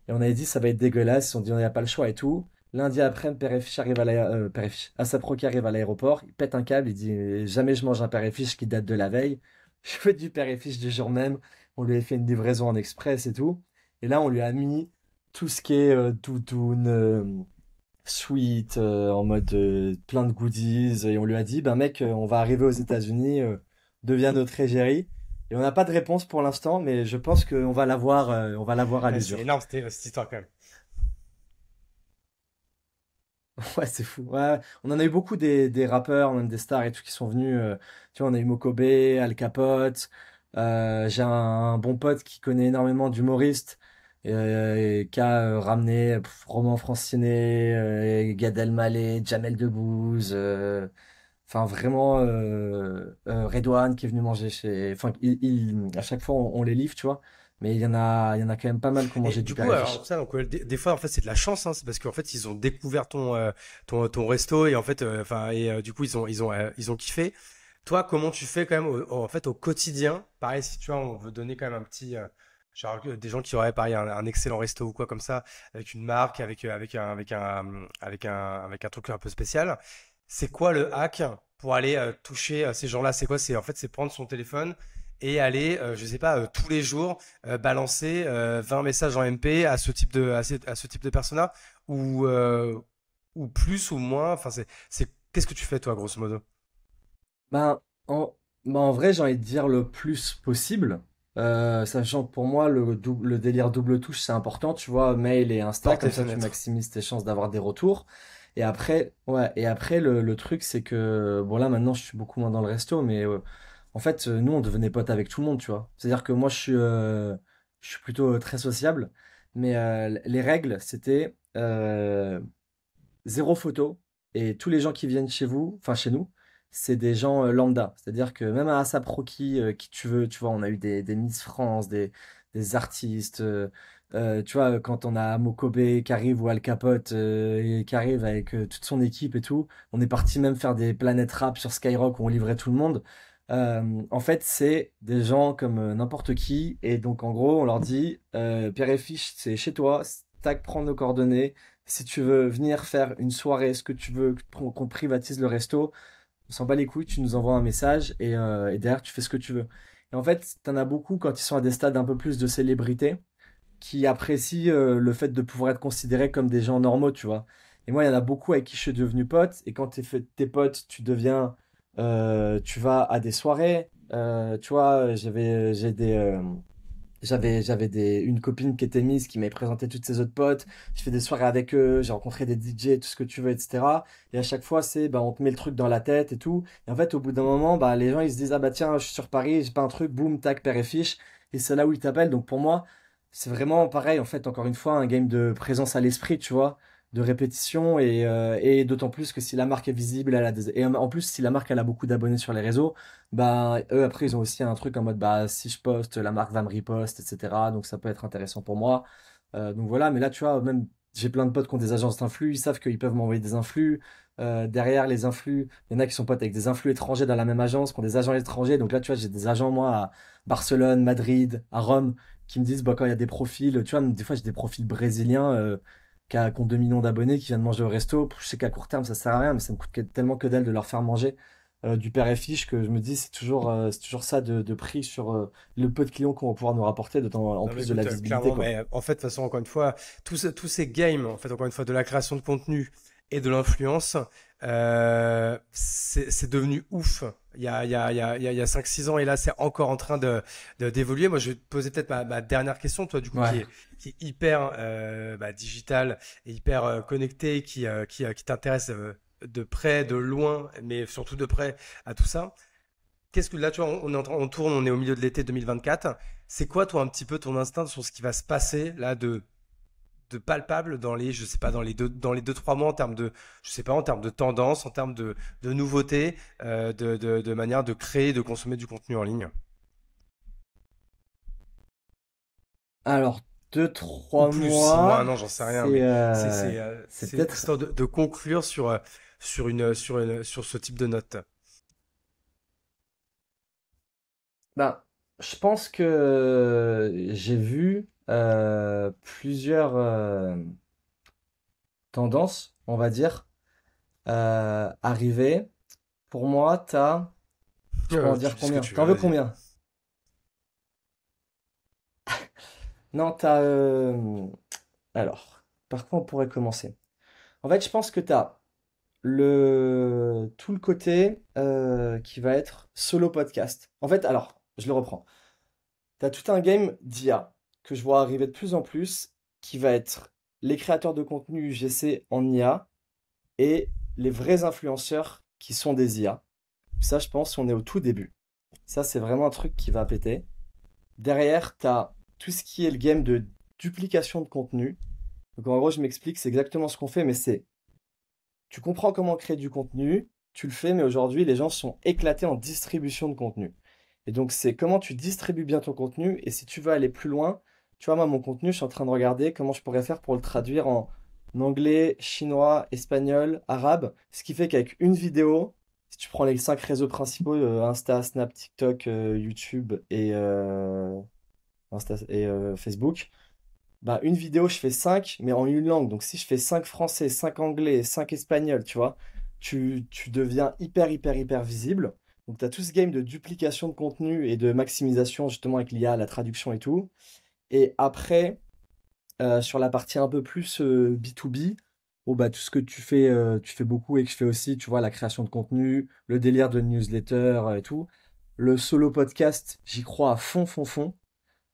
Et on avait dit ça va être dégueulasse. On dit on n'a pas le choix et tout. Lundi après, père et fiche arrive père et fiche, Asap arrive à l'aéroport. Il pète un câble. Il dit jamais je mange un père et fiche qui date de la veille. Je fais du père et fiche du jour même. On lui a fait une livraison en express et tout. Et là, on lui a mis tout ce qui est doudoune, sweet, en mode plein de goodies. Et on lui a dit, ben mec, on va arriver aux États-Unis, deviens notre égérie. Et on n'a pas de réponse pour l'instant, mais je pense on va l'avoir à Ouais, c'est l'usure. énorme cette histoire quand même. Ouais, c'est fou. Ouais, on en a eu beaucoup des rappeurs, même des stars et tout qui sont venus. Tu vois, on a eu Mokobe, Al Capote. J'ai un bon pote qui connaît énormément d'humoristes et qui a ramené Roman Francinet, Gad Elmaleh, Jamel Debbouze. Enfin, vraiment, Redouane qui est venu manger chez. Enfin, à chaque fois, on les livre, tu vois. Mais il y en a quand même pas mal qui ont Et mangé du du père coup, et alors fiche. ça, donc des fois en fait c'est de la chance, hein, c'est parce qu'en fait ils ont découvert ton resto et en fait, enfin du coup ils ont kiffé. Toi, comment tu fais quand même en fait au quotidien? Pareil, si tu vois, on veut donner quand même un petit genre des gens qui auraient pareil un excellent resto ou quoi comme ça, avec une marque, avec un truc un peu spécial. C'est quoi le hack pour aller toucher ces gens-là? C'est quoi? C'est en fait c'est prendre son téléphone et aller, je sais pas, tous les jours balancer 20 messages en MP à ce type à ce type de persona ou ou plus ou moins. Enfin qu'est-ce que tu fais toi grosso modo? Ben, en, en vrai, j'ai envie de dire le plus possible. Sachant que pour moi, le délire double touche, c'est important. Tu vois, mail et Insta, Porte et comme ça, tu fenêtre. maximises tes chances d'avoir des retours. Et après, ouais, et après, le truc, c'est que, bon, là, maintenant, je suis beaucoup moins dans le resto, mais en fait, nous, on devenait potes avec tout le monde, tu vois. C'est-à-dire que moi, je suis plutôt très sociable, mais les règles, c'était zéro photo. Et tous les gens qui viennent chez vous, enfin chez nous, c'est des gens lambda. C'est-à-dire que même à Asap Rocky, qui tu veux, tu vois, on a eu des Miss France, des artistes. Tu vois, quand on a Mokobe qui arrive ou Al Capote et qui arrive avec toute son équipe et tout, on est parti même faire des planètes rap sur Skyrock où on livrait tout le monde. En fait, c'est des gens comme n'importe qui. Et donc, en gros, on leur dit, Pierre et Fiche, c'est chez toi, tac, prends nos coordonnées. Si tu veux venir faire une soirée, ce que tu veux, qu'on privatise le resto, on s'en bat les couilles, tu nous envoies un message et derrière, tu fais ce que tu veux. Et en fait, t'en as beaucoup quand ils sont à des stades un peu plus de célébrité qui apprécient le fait de pouvoir être considérés comme des gens normaux, tu vois. Et moi, il y en a beaucoup avec qui je suis devenu pote. Et quand t'es fait tes potes, tu vas à des soirées. Tu vois, une copine qui était mise, qui m'avait présenté toutes ses autres potes. Je fais des soirées avec eux, j'ai rencontré des DJ, tout ce que tu veux, etc. Et à chaque fois, bah, on te met le truc dans la tête et tout. Et en fait, au bout d'un moment, bah, les gens, ils se disent, ah bah tiens, je suis sur Paris, j'ai pas un truc, boum, tac, père et fiche. Et c'est là où ils t'appellent. Donc pour moi, c'est vraiment pareil, en fait, encore une fois, un game de présence à l'esprit, tu vois, de répétition. Et d'autant plus que si la marque est visible, et en plus, si la marque, elle a beaucoup d'abonnés sur les réseaux, bah, eux, après, ils ont aussi un truc en mode, bah, si je poste, la marque va me repost, etc. Donc, ça peut être intéressant pour moi. Donc, voilà. Mais là, tu vois, même, j'ai plein de potes qui ont des agences d'influx. Ils savent qu'ils peuvent m'envoyer des influx. Derrière les influx, il y en a qui sont potes avec des influx étrangers dans la même agence, qui ont des agents étrangers. Donc là, tu vois, j'ai des agents, moi, à Barcelone, Madrid, à Rome, qui me disent, bah, quand il y a des profils, tu vois, des fois, j'ai des profils brésiliens, qui ont 2 millions d'abonnés, qui viennent manger au resto. Je sais qu'à court terme, ça sert à rien, mais ça me coûte tellement que dalle de leur faire manger du père et fiche que je me dis c'est toujours ça de prix sur le peu de clients qu'on va pouvoir nous rapporter en Non, mais plus de la écoute, visibilité clairement, quoi. mais en fait, de toute façon, encore une fois, tous ces games, en fait, encore une fois, de la création de contenu et de l'influence, c'est devenu ouf. Il y a 5-6 ans, et là, c'est encore en train d'évoluer. Moi, je vais te poser peut-être ma dernière question, toi, du coup, Ouais. qui est hyper digital et hyper connecté, qui t'intéresse de près, de loin, mais surtout de près à tout ça. Qu'est-ce que là, tu vois, on tourne, on est au milieu de l'été 2024. C'est quoi, toi, un petit peu ton instinct sur ce qui va se passer là de palpable dans les, je sais pas, dans les 2-3 mois en termes de, je sais pas, en termes de tendance, en termes de nouveautés, de manière de créer, de consommer du contenu en ligne? Alors deux Ou trois plus, 6 mois, un mois, an, j'en sais rien, c'est mais euh, c'est c'est peut-être histoire de conclure sur ce type de note. ben je pense que j'ai vu plusieurs tendances, on va dire, arriver. Pour moi, je peux en Tu dire dis ce que combien? tu veux, T'en veux vas-y. combien? Non, alors, par quoi on pourrait commencer? En fait, je pense que t'as tout le côté qui va être solo podcast. En fait, alors, je le reprends. T'as tout un game d'IA que je vois arriver de plus en plus qui va être les créateurs de contenu UGC en IA et les vrais influenceurs qui sont des IA. Ça, je pense, on est au tout début. Ça, c'est vraiment un truc qui va péter. Derrière, t'as tout ce qui est le game de duplication de contenu. Donc, en gros, je m'explique, c'est exactement ce qu'on fait, mais tu comprends comment créer du contenu, tu le fais, mais aujourd'hui, les gens sont éclatés en distribution de contenu. Et donc, c'est comment tu distribues bien ton contenu. Et si tu veux aller plus loin, tu vois, moi, mon contenu, je suis en train de regarder comment je pourrais faire pour le traduire en anglais, chinois, espagnol, arabe. Ce qui fait qu'avec une vidéo, si tu prends les 5 réseaux principaux, Insta, Snap, TikTok, YouTube et Facebook, bah, une vidéo, je fais 5 mais en une langue. Donc, si je fais 5 français, 5 anglais, 5 espagnols, tu vois, tu deviens hyper, hyper, hyper visible. Donc, tu as tout ce game de duplication de contenu et de maximisation, justement, avec l'IA, la traduction et tout. Et après, sur la partie un peu plus B2B, bon, bah, tout ce que tu fais beaucoup et que je fais aussi, tu vois, la création de contenu, le délire de newsletter et tout. Le solo podcast, j'y crois à fond, fond, fond.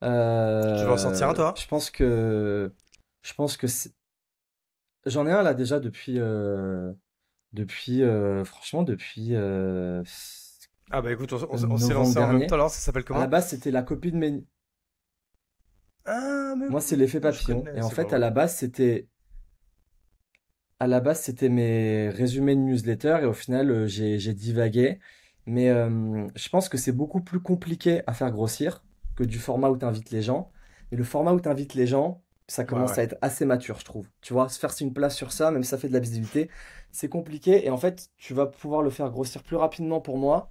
Tu veux en sortir un, toi? Je pense que j'en ai un là déjà franchement depuis Ah bah écoute, on s'est novembre lancé en même temps dernier. alors, ça s'appelle À la comment? base, c'était la copie de mes. Ah mais Moi, c'est oui, l'effet je papillon. connais, Et en c'est fait, bon. à la base, c'était mes résumés de newsletter. Et au final, j'ai divagué. Mais je pense que c'est beaucoup plus compliqué à faire grossir que du format où tu invites les gens. Et le format où tu invites les gens, ça Ouais, commence ouais. à être assez mature, je trouve. Tu vois, se faire une place sur ça, même si ça fait de la visibilité, c'est compliqué. Et en fait, tu vas pouvoir le faire grossir plus rapidement pour moi,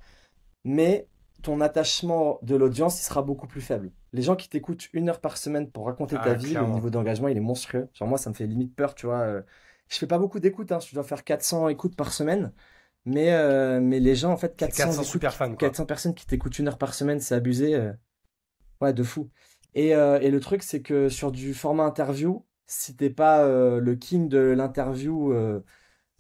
mais ton attachement de l'audience, il sera beaucoup plus faible. Les gens qui t'écoutent 1 heure par semaine pour raconter ta Ah, vie, le clairement. niveau d'engagement, il est monstrueux. Genre moi, ça me fait limite peur, tu vois. Je fais pas beaucoup d'écoutes, hein. Je dois faire 400 écoutes par semaine. Mais les gens, en fait, C'est 400 400 super écoutes, fans, quoi. 400 personnes qui t'écoutent 1 heure par semaine, c'est abusé. Ouais, de fou. Et le truc, c'est que sur du format interview, si t'es pas le king de l'interview,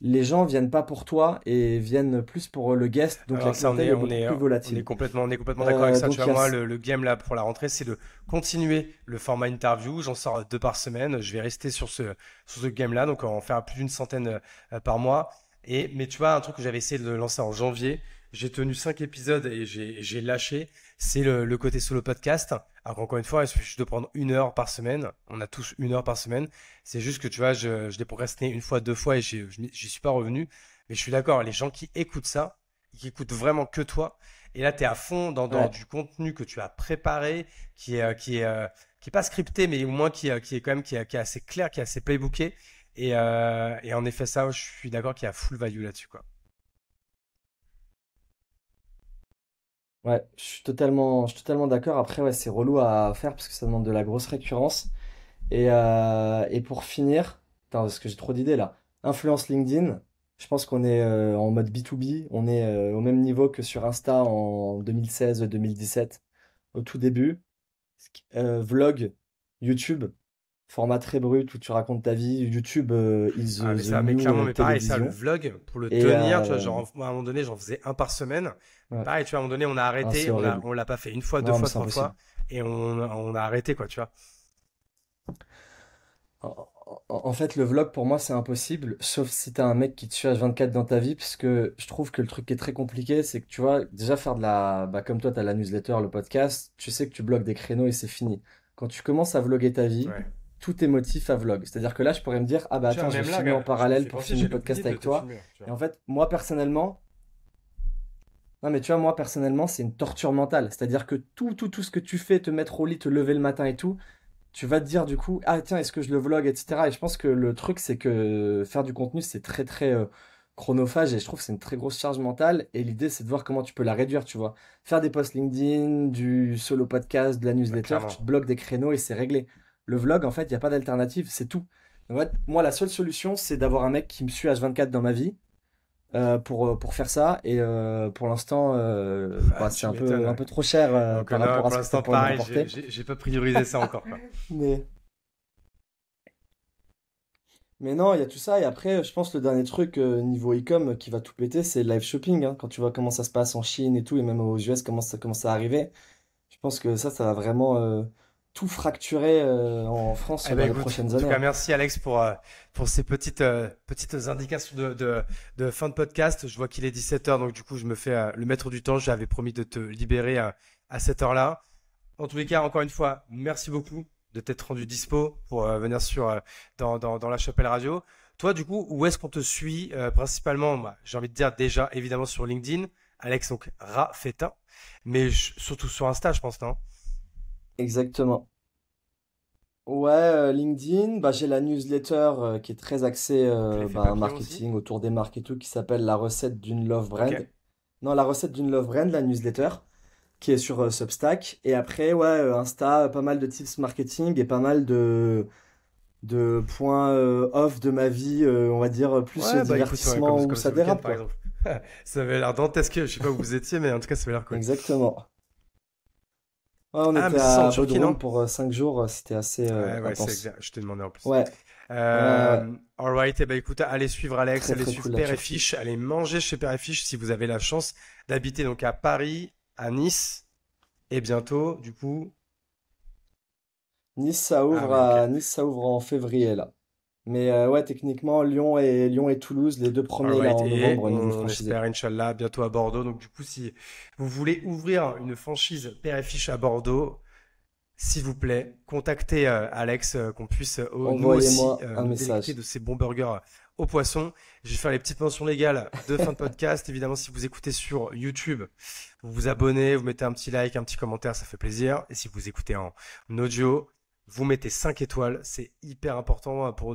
les gens viennent pas pour toi et viennent plus pour le guest, donc la Alors ça, clientèle est beaucoup plus volatile. on est complètement d'accord avec ça. Tu Donc vois, il y a... moi, le game là pour la rentrée, c'est de continuer le format interview. J'en sors 2 par semaine. Je vais rester sur ce game là, donc en faire plus d'une centaine par mois. Mais tu vois, un truc que j'avais essayé de lancer en janvier, j'ai tenu 5 épisodes et j'ai lâché, c'est le côté solo podcast. Alors qu'encore une fois, il suffit juste de prendre 1 heure par semaine. On a tous 1 heure par semaine. C'est juste que tu vois, je l'ai procrastiné une fois, 2 fois et j'y suis pas revenu. Mais je suis d'accord, les gens qui écoutent ça, qui écoutent vraiment que toi, et là, tu es à fond dans Ouais, du contenu que tu as préparé, qui est pas scripté, mais au moins qui est quand même qui est assez clair, qui est assez playbooké. Et en effet, ça, je suis d'accord qu'il y a full value là-dessus, quoi. ouais, je suis totalement d'accord. Après, ouais, c'est relou à faire parce que ça demande de la grosse récurrence. Et pour finir, attends, parce que j'ai trop d'idées là. Influence LinkedIn, je pense qu'on est en mode B2B, on est au même niveau que sur Insta en 2016-2017, au tout début. Vlog, YouTube, format très brut où tu racontes ta vie. YouTube is Ah, mais the ça, mais new clairement, mais pareil, ça, le télévision. vlog, pour le Et tenir, tu vois, genre, moi, à un moment donné, j'en faisais 1 par semaine. Mais ouais, pareil, tu vois, à un moment donné, on a ah, arrêté, c'est horrible. on l'a pas fait une fois, deux Non, mais fois, c'est trois impossible. fois, et on a arrêté, quoi, tu vois. En fait, le vlog pour moi c'est impossible, sauf si t'as un mec qui te suit H24 dans ta vie, parce que je trouve que le truc qui est très compliqué, c'est que tu vois, déjà faire de la. Bah, comme toi, t'as la newsletter, le podcast, tu sais que tu bloques des créneaux et c'est fini. Quand tu commences à vlogger ta vie, Ouais. tout est motif à vlog. C'est-à-dire que là, je pourrais me dire, ah bah Tu vois, attends, je vais même là, filmer en regarde, tu m'as parallèle fait pour penser, filmer j'ai le oublié podcast de avec te toi. filmer, tu Et vois. en fait, moi personnellement, non mais tu vois, moi personnellement, c'est une torture mentale. C'est-à-dire que tout ce que tu fais, te mettre au lit, te lever le matin et tout, tu vas te dire du coup, ah tiens, est-ce que je le vlog, etc. Et je pense que le truc, c'est que faire du contenu, c'est très très chronophage et je trouve que c'est une très grosse charge mentale. Et l'idée, c'est de voir comment tu peux la réduire, tu vois. Faire des posts LinkedIn, du solo podcast, de la Bah, newsletter, tu te clairement. bloques des créneaux et c'est réglé. Le vlog, en fait, il n'y a pas d'alternative, c'est tout. En fait, moi, la seule solution, c'est d'avoir un mec qui me suit H24 dans ma vie pour faire ça. Et pour l'instant, Ah, bah, c'est tu un m'étonnes. peu trop cher Donc, par non, rapport à pour ce que ça l'instant, pourrait me pareil, rapporter. j'ai pas priorisé ça encore, quoi. Mais Mais non, il y a tout ça. Et après, je pense le dernier truc niveau e-com qui va tout péter, c'est le live shopping, hein. Quand tu vois comment ça se passe en Chine et tout, et même aux US, comment ça commence à arriver. Je pense que ça va vraiment tout fracturer en France Eh ben dans les écoute, prochaines en tout années, cas, hein. merci Alex pour ces petites indications de fin de podcast. Je vois qu'il est 17 h, donc du coup, je me fais le maître du temps. J'avais promis de te libérer à cette heure-là. En tous les cas, encore une fois, merci beaucoup de t'être rendu dispo pour venir dans la Chapelle Radio. Toi, du coup, où est-ce qu'on te suit principalement? Bah, j'ai envie de dire déjà, évidemment, sur LinkedIn, Alex, donc Rafetin, mais surtout sur Insta, je pense, non? Exactement. Ouais, LinkedIn, bah, j'ai la newsletter qui est très axée Tu les fais bah, papier aussi? marketing autour des marques et tout, qui s'appelle La recette d'une love Ok. brand. Non, La recette d'une love brand, la newsletter, qui est sur Substack. Et après, ouais, Insta, pas mal de tips marketing et pas mal de points off de ma vie, on va dire plus Ouais, bah écoute, ouais, divertissement où comme ça ce week-end, dérape, par quoi. exemple. Ça avait l'air dantesque. Je sais pas où vous étiez, mais en tout cas, ça avait l'air cool. Exactement. Ouais, on Ah, était mais c'est ça en à Turquie, Bodrum non? pour 5 jours, c'était assez Ouais, ouais, c'est intense. exact. Je t'ai demandé en plus. Ouais, ouais, ouais. Alright, eh ben écoute, allez suivre Alex, Très allez très suivre cool la Père et Turquie. Fiche, allez manger chez Père et Fiche si vous avez la chance d'habiter donc à Paris, à Nice, et bientôt, du coup. Ah oui, ok. Nice, ça ouvre en février là. Mais ouais, techniquement, Lyon et Toulouse, les deux premiers là Alright, en et novembre, niveau on franchisé. espère, Inch'Allah, bientôt à Bordeaux. Donc du coup, si vous voulez ouvrir une franchise Père et Fiche à Bordeaux, s'il vous plaît, contactez Alex, qu'on puisse nous aussi Envoyez-moi un nous délecter message. de ces bons burgers au poisson. Je vais faire les petites mentions légales de fin de podcast. Évidemment, si vous écoutez sur YouTube, vous vous abonnez, vous mettez un petit like, un petit commentaire, ça fait plaisir. Et si vous écoutez en audio, vous mettez 5 étoiles. C'est hyper important pour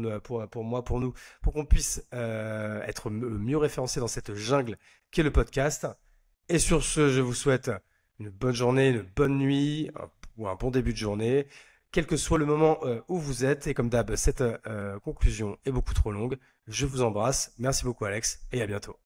moi, pour nous, pour qu'on puisse être mieux référencé dans cette jungle qu'est le podcast. Et sur ce, je vous souhaite une bonne journée, une bonne nuit ou un bon début de journée, quel que soit le moment où vous êtes. Et comme d'hab, cette conclusion est beaucoup trop longue. Je vous embrasse. Merci beaucoup Alex et à bientôt.